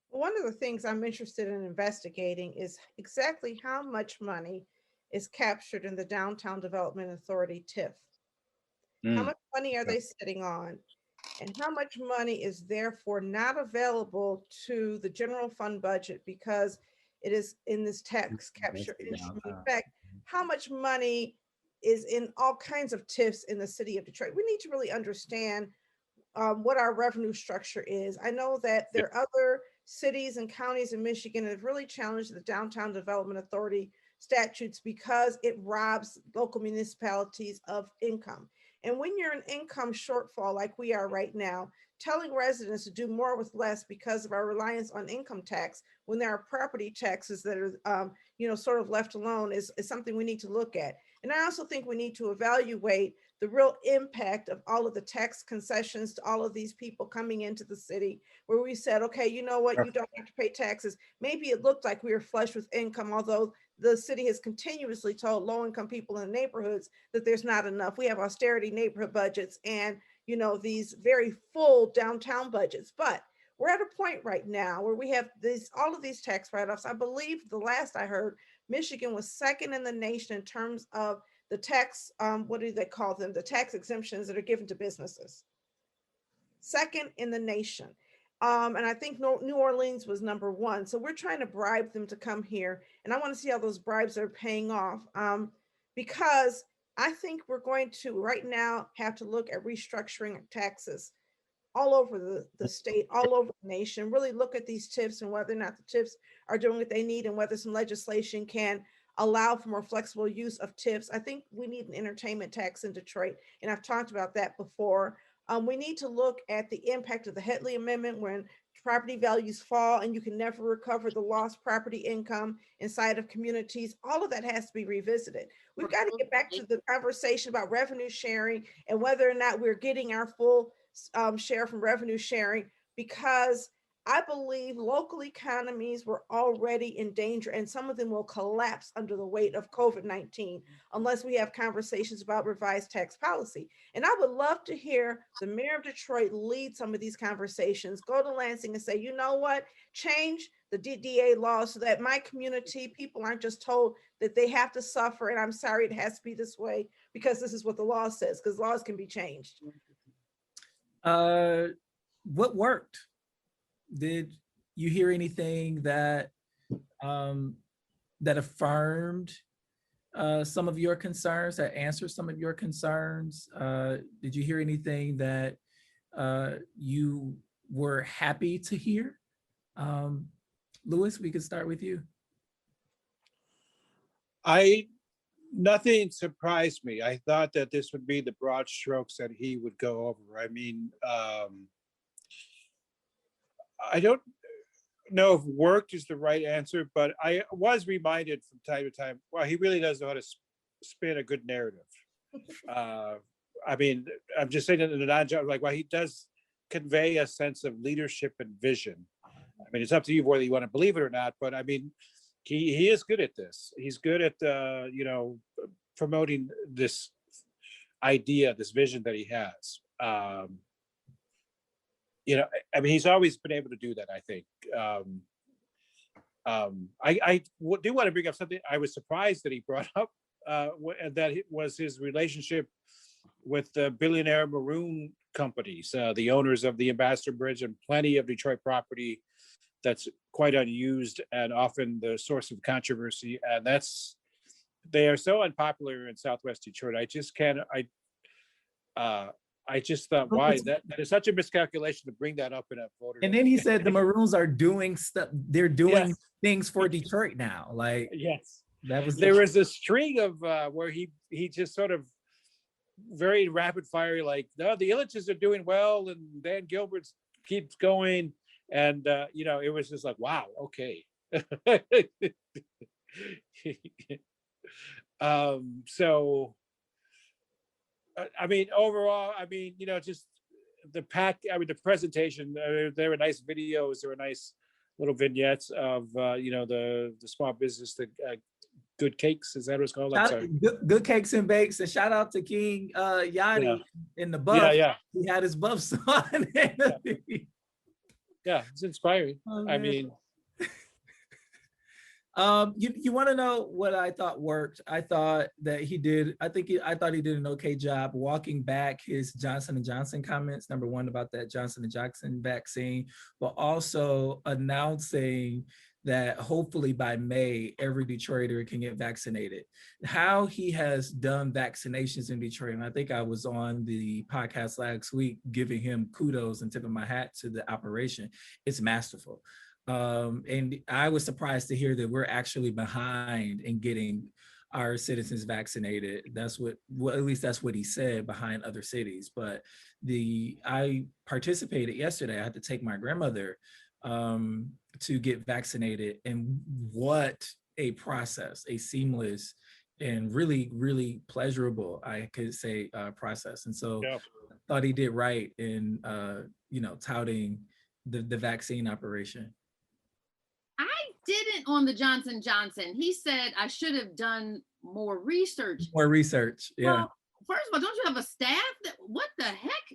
B: One of the things I'm interested in investigating is exactly how much money is captured in the Downtown Development Authority TIF. How much money are they sitting on? And how much money is therefore not available to the general fund budget because it is in this tax capture instrument? In fact, how much money is in all kinds of TIFs in the city of Detroit? We need to really understand what our revenue structure is. I know that there are other cities and counties in Michigan that have really challenged the Downtown Development Authority statutes because it robs local municipalities of income. And when you're an income shortfall like we are right now, telling residents to do more with less because of our reliance on income tax when there are property taxes that are sort of left alone is something we need to look at. And I also think we need to evaluate the real impact of all of the tax concessions to all of these people coming into the city, where we said, okay, you know what, you don't have to pay taxes. Maybe it looked like we were flush with income, although the city has continuously told low-income people in the neighborhoods that there's not enough. We have austerity neighborhood budgets and, these very full downtown budgets. But we're at a point right now where we have all of these tax write-offs. I believe the last I heard, Michigan was second in the nation in terms of the tax, what do they call them? The tax exemptions that are given to businesses. Second in the nation. And I think New Orleans was number one. So we're trying to bribe them to come here. And I want to see how those bribes are paying off, because I think we're going to right now have to look at restructuring taxes all over the state, all over the nation, really look at these TIFs and whether or not the TIFs are doing what they need and whether some legislation can allow for more flexible use of TIFs. I think we need an entertainment tax in Detroit, and I've talked about that before. We need to look at the impact of the Headley Amendment when property values fall and you can never recover the lost property income inside of communities. All of that has to be revisited. We've got to get back to the conversation about revenue sharing and whether or not we're getting our full share from revenue sharing, because I believe local economies were already in danger and some of them will collapse under the weight of COVID-19 unless we have conversations about revised tax policy. And I would love to hear the mayor of Detroit lead some of these conversations, go to Lansing and say, you know what, change the DDA law so that my community, people aren't just told that they have to suffer. And I'm sorry, it has to be this way because this is what the law says, because laws can be changed.
A: What worked? Did you hear anything that that affirmed some of your concerns, that answered some of your concerns? Did you hear anything that you were happy to hear? Louis, we could start with you.
E: Nothing surprised me. I thought that this would be the broad strokes that he would go over. I mean, I don't know if worked is the right answer, but I was reminded from time to time, well, he really does know how to spin a good narrative. I mean, I'm just saying that in a non-job, like, well, he does convey a sense of leadership and vision. I mean, it's up to you whether you want to believe it or not, but I mean, he is good at this. He's good at, promoting this idea, this vision that he has. I mean, he's always been able to do that, I think. I do want to bring up something I was surprised that he brought up, and that was his relationship with the billionaire maroon companies, the owners of the Ambassador Bridge and plenty of Detroit property that's quite unused and often the source of controversy. And they are so unpopular in Southwest Detroit. I just thought, why? That is such a miscalculation to bring that up in a voter.
A: And then he said the Maroons are doing stuff. They're doing things for Detroit now. Like,
E: Yes.
A: that was
E: There was a string of where he just sort of very rapid fire, like, no, the Illiches are doing well, and Dan Gilbert keeps going, and it was just like, wow, okay. So I mean, overall, I mean, just the presentation, there were nice videos, there were nice little vignettes of the small business, the Good Cakes, is that what it's called? I'm sorry.
A: Good Cakes and Bakes, and shout out to King Yachty in the buff.
E: Yeah.
A: He had his buffs on.
E: Yeah, it's inspiring.
A: Oh,
E: I mean,
A: you want to know what I thought worked? I thought that he did. I thought he did an okay job walking back his Johnson & Johnson comments. Number one, about that Johnson & Johnson vaccine, but also announcing that hopefully by May, every Detroiter can get vaccinated. How he has done vaccinations in Detroit, and I think I was on the podcast last week giving him kudos and tipping my hat to the operation. It's masterful. And I was surprised to hear that we're actually behind in getting our citizens vaccinated. That's at least that's what he said, behind other cities. But I participated yesterday. I had to take my grandmother to get vaccinated, and what a process, a seamless and really, really pleasurable, I could say, process. And so I thought he did right in touting the vaccine operation.
C: I didn't on the Johnson & Johnson. He said I should have done more research.
A: Yeah.
C: Well, first of all, don't you have a staff? What the heck?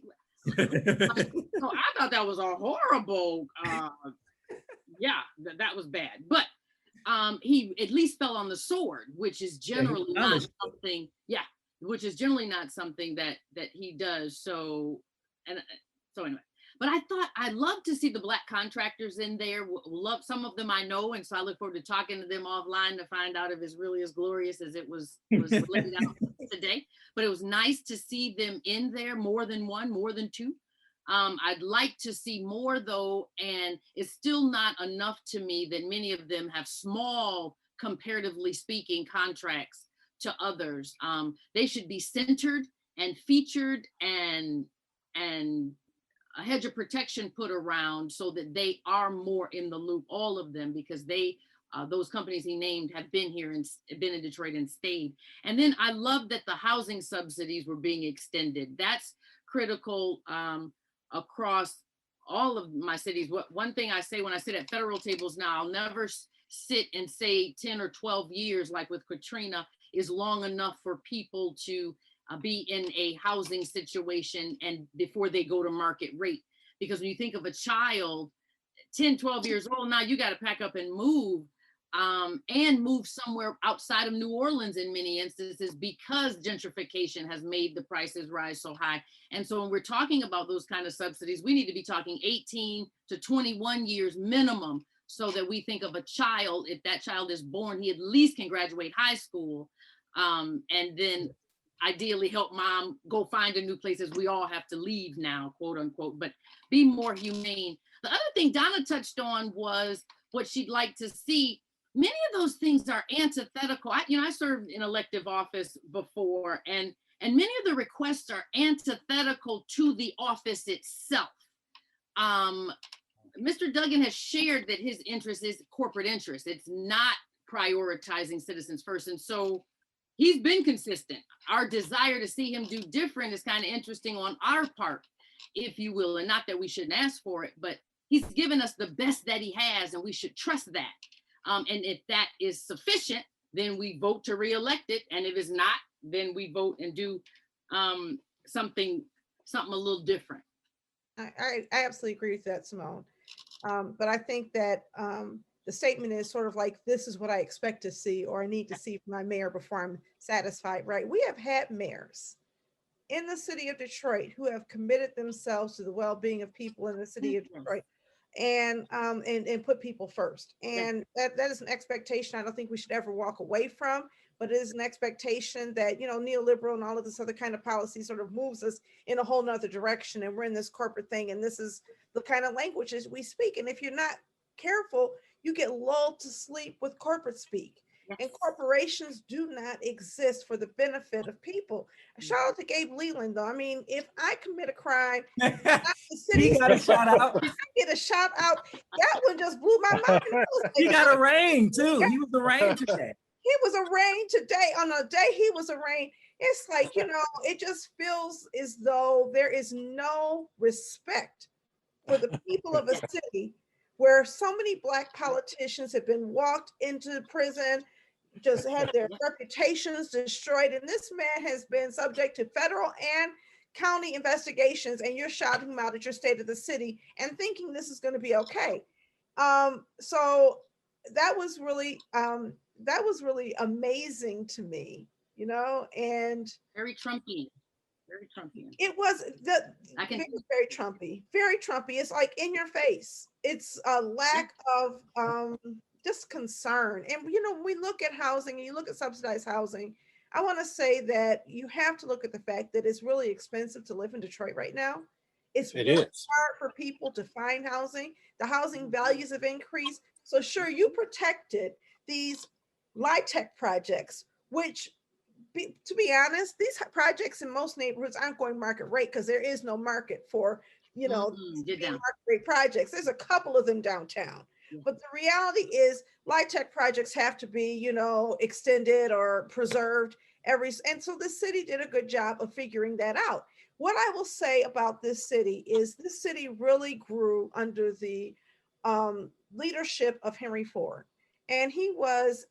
C: So I thought that was a horrible, that was bad. But he at least fell on the sword, which is generally not something, which is generally not something that he does. So anyway. But I love to see the Black contractors in there. Love some of them I know, and so I look forward to talking to them offline to find out if it's really as glorious as it was laid out today. But it was nice to see them in there, more than one, more than two. I'd like to see more though, and it's still not enough to me that many of them have small, comparatively speaking, contracts to others. They should be centered and featured and a hedge of protection put around so that they are more in the loop, all of them, because those companies he named have been here and been in Detroit and stayed. And then I love that the housing subsidies were being extended. That's critical across all of my cities. One thing I say when I sit at federal tables now, I'll never sit and say 10 or 12 years like with Katrina is long enough for people to be in a housing situation and before they go to market rate. Because when you think of a child, 10, 12 years old, now you got to pack up and move somewhere outside of New Orleans in many instances, because gentrification has made the prices rise so high. And so when we're talking about those kind of subsidies, we need to be talking 18 to 21 years minimum, so that we think of a child, if that child is born, he at least can graduate high school, and then ideally help mom go find a new place, as we all have to leave now, quote unquote, but be more humane. The other thing Donna touched on was what she'd like to see. Many of those things are antithetical. I served in elective office before, and many of the requests are antithetical to the office itself. Mr. Duggan has shared that his interest is corporate interest. It's not prioritizing citizens first. And so he's been consistent. Our desire to see him do different is kind of interesting on our part, if you will, and not that we shouldn't ask for it, but he's given us the best that he has, and we should trust that. And if that is sufficient, then we vote to reelect it. And if it's not, then we vote and do something a little different.
B: I absolutely agree with that, Simone. But I think that the statement is sort of like, this is what I expect to see, or I need to see from my mayor before I'm satisfied, right? We have had mayors in the city of Detroit who have committed themselves to the well-being of people in the city of Detroit, and put people first. And that is an expectation I don't think we should ever walk away from, but it is an expectation that, neoliberal and all of this other kind of policy sort of moves us in a whole nother direction. And we're in this corporate thing, and this is the kind of languages we speak. And if you're not careful, you get lulled to sleep with corporate speak. And
C: Yes.
B: corporations do not exist for the benefit of people. Shout out to Gabe Leland, though. I mean, if I commit a crime, the
A: He
B: city
A: got a shout out.
B: get a shout out. That one just blew my mind. I was
A: He
B: like,
A: got a rain too. He was arraigned today.
B: he was arraigned today. On a day he was arraigned, it's like, it just feels as though there is no respect for the people of a city where so many Black politicians have been walked into prison, just had their reputations destroyed. And this man has been subject to federal and county investigations, and you're shouting him out at your state of the city and thinking this is going to be okay. So that was really amazing to me, and
C: Very Trumpian. Very Trumpian.
B: it was very Trumpy, very Trumpy. It's like in your face. It's a lack of just concern. And when we look at housing and you look at subsidized housing, I want to say that you have to look at the fact that it's really expensive to live in Detroit right now. It really
E: is
B: hard for people to find housing. The housing values have increased. So sure, you protected these LIHTC projects, which to be honest, these projects in most neighborhoods aren't going market rate because there is no market for, market rate projects. There's a couple of them downtown. But the reality is LIHTC projects have to be, extended or preserved and so the city did a good job of figuring that out. What I will say about this city is this city really grew under the leadership of Henry Ford. And he was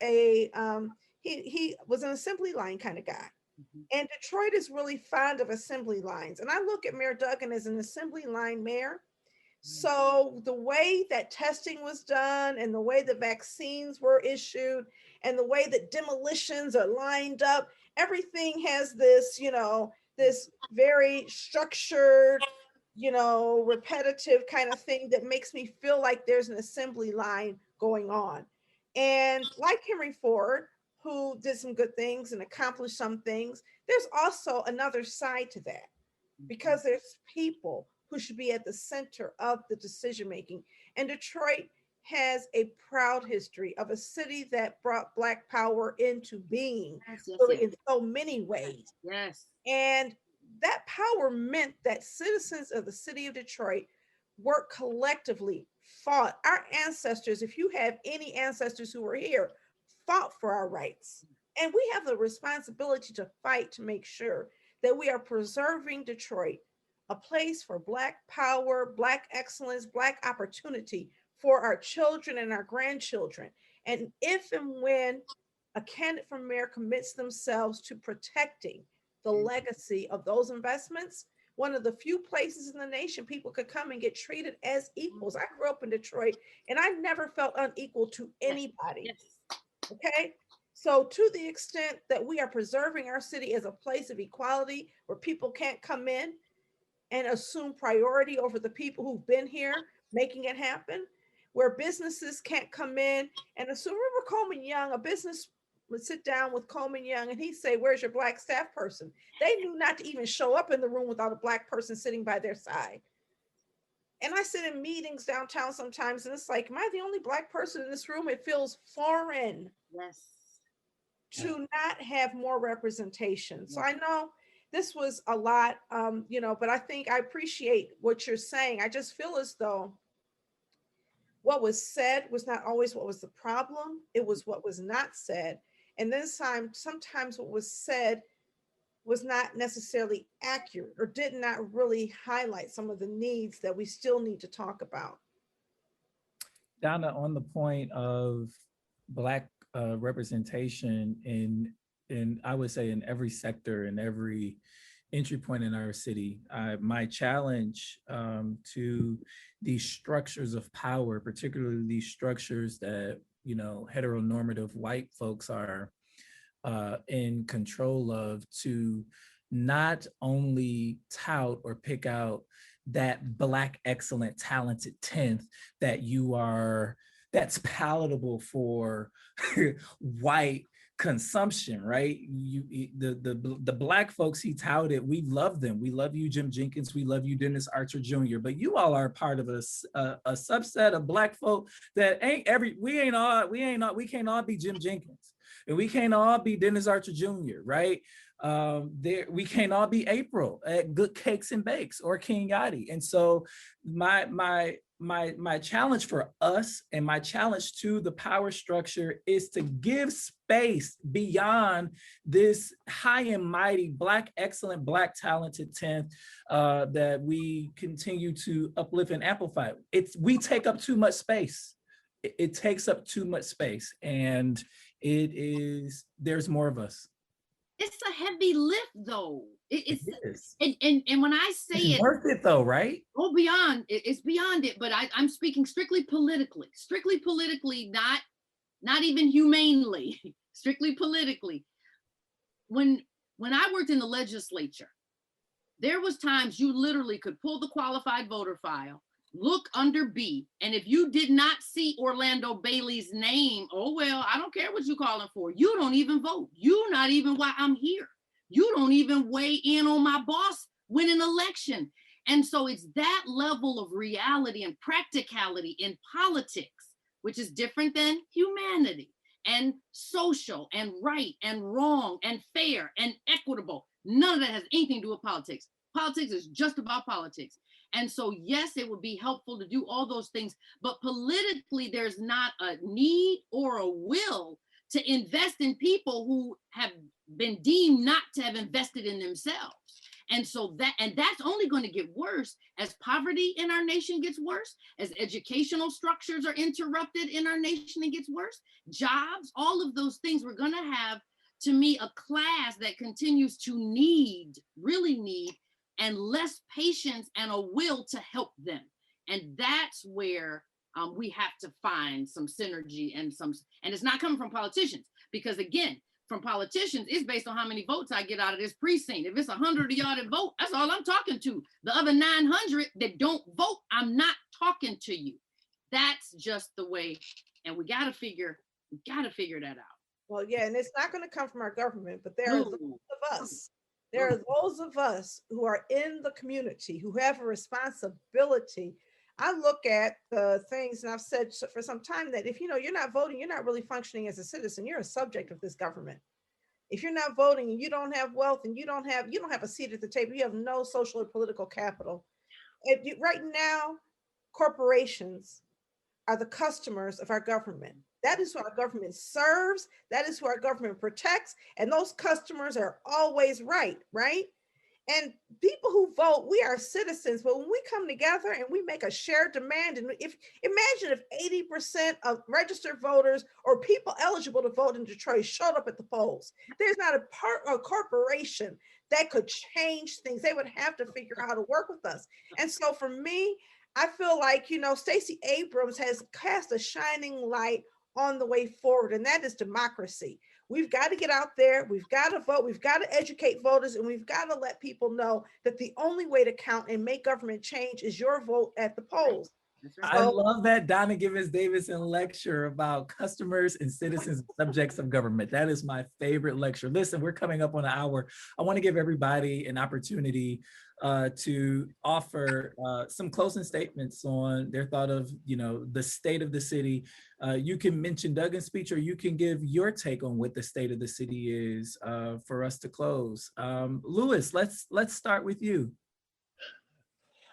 B: he was an assembly line kind of guy. And Detroit is really fond of assembly lines. And I look at Mayor Duggan as an assembly line mayor. So the way that testing was done and the way the vaccines were issued and the way that demolitions are lined up, everything has this, this very structured, repetitive kind of thing that makes me feel like there's an assembly line going on. And like Henry Ford, who did some good things and accomplished some things, there's also another side to that, because there's people who should be at the center of the decision making. And Detroit has a proud history of a city that brought Black power into being in so many ways.
C: Yes.
B: And that power meant that citizens of the city of Detroit worked collectively, fought. Our ancestors, if you have any ancestors who were here, fought for our rights. And we have the responsibility to fight to make sure that we are preserving Detroit, a place for Black power, Black excellence, Black opportunity for our children and our grandchildren. And if and when a candidate for mayor commits themselves to protecting the legacy of those investments, one of the few places in the nation people could come and get treated as equals. I grew up in Detroit and I never felt unequal to anybody. Okay? So to the extent that we are preserving our city as a place of equality where people can't come in and assume priority over the people who've been here making it happen, where businesses can't come in and assume. Remember Coleman Young, a business would sit down with Coleman Young and he'd say, where's your Black staff person? They knew not to even show up in the room without a Black person sitting by their side. And I sit in meetings downtown sometimes and it's like, am I the only Black person in this room? It feels foreign to not have more representation. So I know this was a lot, but I think I appreciate what you're saying. I just feel as though what was said was not always what was the problem. It was what was not said. And this time, sometimes what was said was not necessarily accurate or did not really highlight some of the needs that we still need to talk about.
A: Donna, on the point of Black representation in I would say in every sector, in every entry point in our city, my challenge to these structures of power, particularly these structures that heteronormative white folks are in control of, to not only tout or pick out that Black excellent talented 10th that's palatable for white consumption, right? The Black folks he touted, we love them. We love you, Jim Jenkins. We love you, Dennis Archer Jr. But you all are part of a subset of Black folk that we can't all be Jim Jenkins, and we can't all be Dennis Archer Jr., right? We can't all be April at Good Cakes and Bakes or King Yachty. And so my challenge for us and my challenge to the power structure is to give space beyond this high and mighty Black excellent, Black talented 10th that we continue to uplift and amplify. We take up too much space. It takes up too much space, and there's more of us.
C: It's a heavy lift, though.
A: It is.
C: And when I say
A: it's worth it, though, right?
C: Oh, beyond it's beyond it. But I'm speaking strictly politically, not even humanely, strictly politically. When I worked in the legislature, there was times you literally could pull the qualified voter file, look under B, and if you did not see Orlando Bailey's name, oh, well, I don't care what you calling for. You don't even vote. You not even why I'm here. You don't even weigh in on my boss winning an election. And so it's that level of reality and practicality in politics, which is different than humanity and social and right and wrong and fair and equitable. None of that has anything to do with politics. Politics is just about politics. And so, yes, it would be helpful to do all those things, but politically, there's not a need or a will to invest in people who have been deemed not to have invested in themselves. And so that's only going to get worse as poverty in our nation gets worse, as educational structures are interrupted in our nation and gets worse, jobs, all of those things. We're going to have, to me, a class that continues to really need, and less patience and a will to help them. And that's where we have to find some synergy and it's not coming from politicians, because again, from politicians, it's based on how many votes I get out of this precinct. If it's 100 of y'all that vote, that's all I'm talking to. The other 900 that don't vote, I'm not talking to you. That's just the way, and we gotta figure that out.
B: Well, yeah, and it's not gonna come from our government, but there are those of us. There are those of us who are in the community who have a responsibility. I look at the things, and I've said for some time that if you're not voting, you're not really functioning as a citizen. You're a subject of this government. If you're not voting and you don't have wealth and you don't have a seat at the table, you have no social or political capital. Right now, corporations are the customers of our government. That is who our government serves. That is who our government protects. And those customers are always right? And people who vote, we are citizens, but when we come together and we make a shared demand, and imagine if 80% of registered voters or people eligible to vote in Detroit showed up at the polls. There's not a corporation that could change things. They would have to figure out how to work with us. And so for me, I feel like, Stacey Abrams has cast a shining light on the way forward, and that is democracy. We've got to get out there, we've got to vote, we've got to educate voters, and we've got to let people know that the only way to count and make government change is your vote at the polls.
A: Right. I love that Donna Givens-Davidson lecture about customers and citizens, subjects of government. That is my favorite lecture. Listen, we're coming up on an hour. I want to give everybody an opportunity to offer some closing statements on their thought of, the state of the city. You can mention Duggan's speech, or you can give your take on what the state of the city is for us to close. Louis, let's start with you.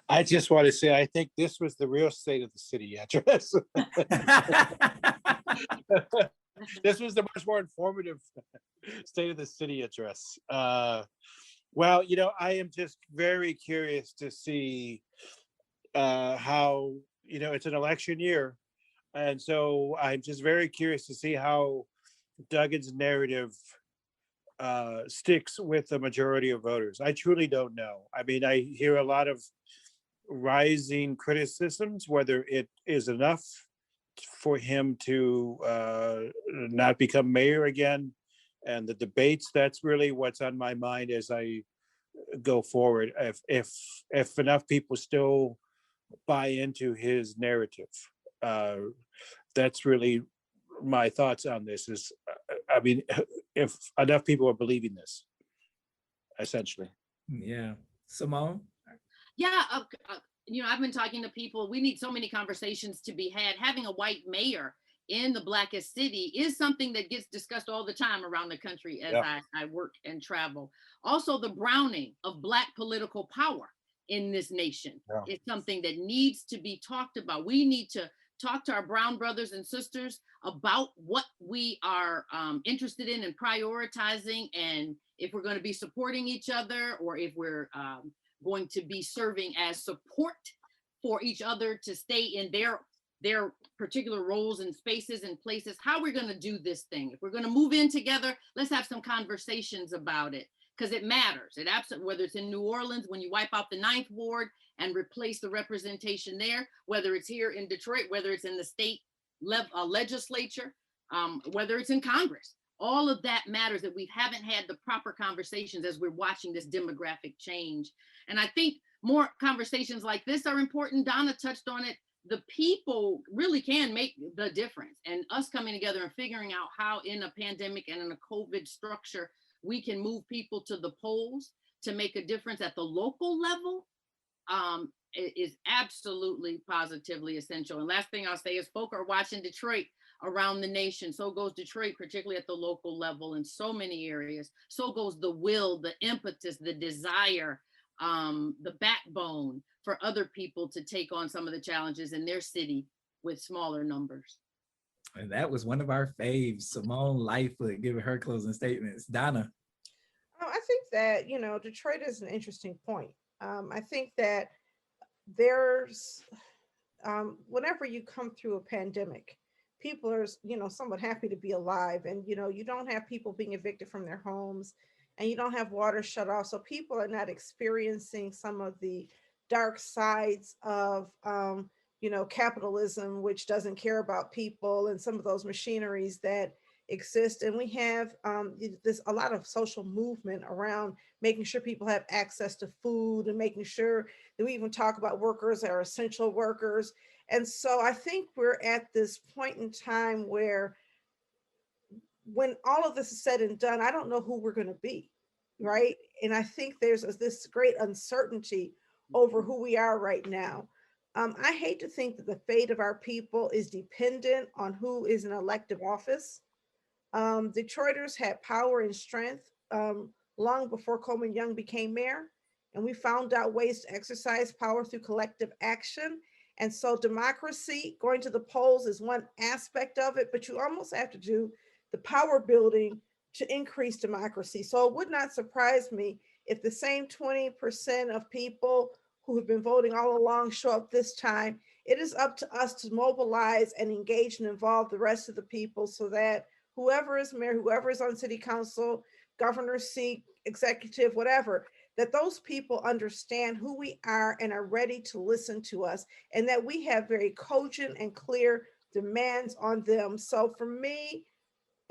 E: I just want to say, I think this was the real state of the city address. This was the much more informative state of the city address. Well, I am just very curious to see how, it's an election year. And so I'm just very curious to see how Duggan's narrative sticks with the majority of voters. I truly don't know. I mean, I hear a lot of rising criticisms, whether it is enough for him to not become mayor again. And the debates, that's really what's on my mind as I go forward. If enough people still buy into his narrative, that's really my thoughts on this. Is I mean, if enough people are believing this, essentially.
A: Yeah. Simone?
C: Yeah, I've been talking to people. We need so many conversations to be had. Having a white mayor in the blackest city is something that gets discussed all the time around the country as I work and travel. Also, the browning of Black political power in this nation is something that needs to be talked about. We need to talk to our brown brothers and sisters about what we are interested in and prioritizing, and if we're going to be supporting each other, or if we're going to be serving as support for each other to stay in their particular roles and spaces and places. How we're going to do this thing. If we're going to move in together, let's have some conversations about it, because it matters. It absolutely, whether it's in New Orleans, when you wipe out the 9th Ward and replace the representation there, whether it's here in Detroit, whether it's in the state legislature, whether it's in Congress. All of that matters, that we haven't had the proper conversations as we're watching this demographic change. And I think more conversations like this are important. Donna touched on it. The people really can make the difference, and us coming together and figuring out how in a pandemic and in a COVID structure, we can move people to the polls to make a difference at the local level is absolutely positively essential. And last thing I'll say is folk are watching Detroit around the nation. So goes Detroit, particularly at the local level in so many areas. So goes the will, the impetus, the desire, the backbone for other people to take on some of the challenges in their city with smaller numbers.
A: And that was one of our faves, Simone Lightfoot, giving her closing statements. Donna?
B: I think that, Detroit is an interesting point. I think that there's, whenever you come through a pandemic, people are, somewhat happy to be alive. And, you don't have people being evicted from their homes, and you don't have water shut off. So people are not experiencing some of the dark sides of, capitalism, which doesn't care about people, and some of those machineries that exist. And we have there's a lot of social movement around making sure people have access to food, and making sure that we even talk about workers that are essential workers. And so I think we're at this point in time where, when all of this is said and done, I don't know who we're going to be, right? And I think there's this great uncertainty over who we are right now. I hate to think that the fate of our people is dependent on who is in elective office. Detroiters had power and strength long before Coleman Young became mayor, and we found out ways to exercise power through collective action. And so democracy, going to the polls, is one aspect of it, but you almost have to do the power building to increase democracy. So it would not surprise me if the same 20% of people who have been voting all along show up this time. It is up to us to mobilize and engage and involve the rest of the people, so that whoever is mayor, whoever is on city council, governor seat, executive, whatever, that those people understand who we are and are ready to listen to us, and that we have very cogent and clear demands on them. So for me,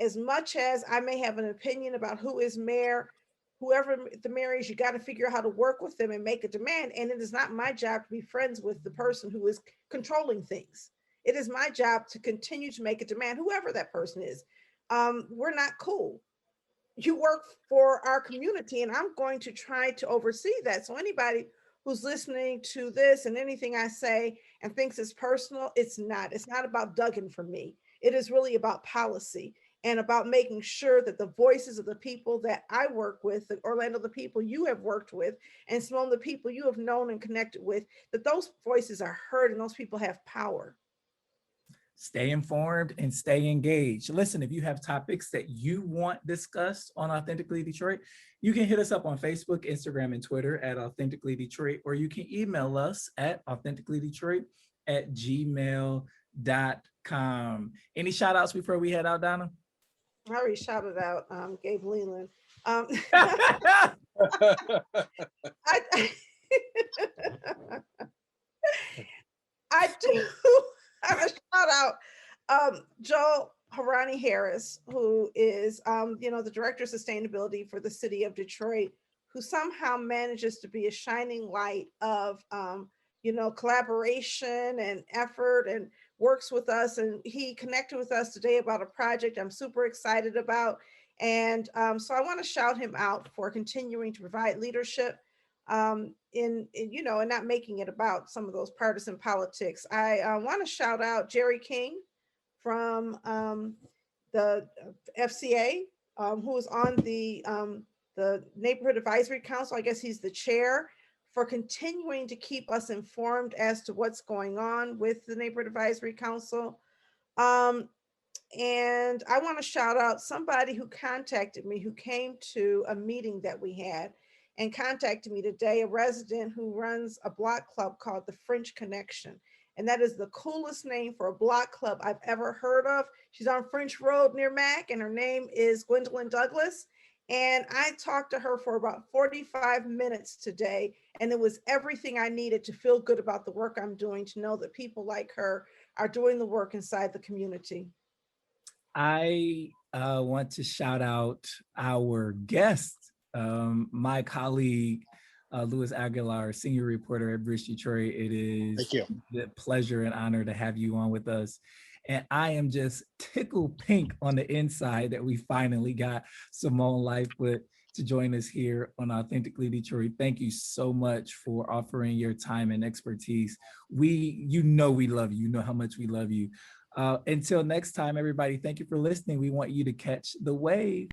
B: as much as I may have an opinion about who is mayor, whoever the mayor is, you got to figure out how to work with them and make a demand. And it is not my job to be friends with the person who is controlling things. It is my job to continue to make a demand, whoever that person is. We're not cool. You work for our community, and I'm going to try to oversee that. So anybody who's listening to this and anything I say and thinks it's personal, it's not. It's not about Duggan for me. It is really about policy, and about making sure that the voices of the people that I work with, Orlando, the people you have worked with, and Simone, the people you have known and connected with, that those voices are heard and those people have power.
A: Stay informed and stay engaged. Listen, if you have topics that you want discussed on Authentically Detroit, you can hit us up on Facebook, Instagram, and Twitter at Authentically Detroit, or you can email us at authenticallydetroit@gmail.com. Any shout outs before we head out, Donna?
B: I already shouted out Gabe Leland. I do have a shout out Joe Harani Harris, who is the director of sustainability for the city of Detroit, who somehow manages to be a shining light of collaboration and effort. And works with us, and he connected with us today about a project I'm super excited about. And so I want to shout him out for continuing to provide leadership in and not making it about some of those partisan politics. I want to shout out Jerry King from the FCA, who is on the Neighborhood Advisory Council. I guess he's the chair, for continuing to keep us informed as to what's going on with the Neighborhood Advisory Council. And I want to shout out somebody who contacted me, who came to a meeting that we had and contacted me today, a resident who runs a block club called the French Connection. And that is the coolest name for a block club I've ever heard of. She's on French Road near Mack, and her name is Gwendolyn Douglas. And I talked to her for about 45 minutes today, and it was everything I needed to feel good about the work I'm doing, to know that people like her are doing the work inside the community.
A: I want to shout out our guest, my colleague, Louis Aguilar, senior reporter at BridgeDetroit. It is a pleasure and honor to have you on with us. And I am just tickled pink on the inside that we finally got Simone Lightfoot to join us here on Authentically Detroit. Thank you so much for offering your time and expertise. We love you. You know how much we love you. Until next time, everybody, thank you for listening. We want you to catch the wave.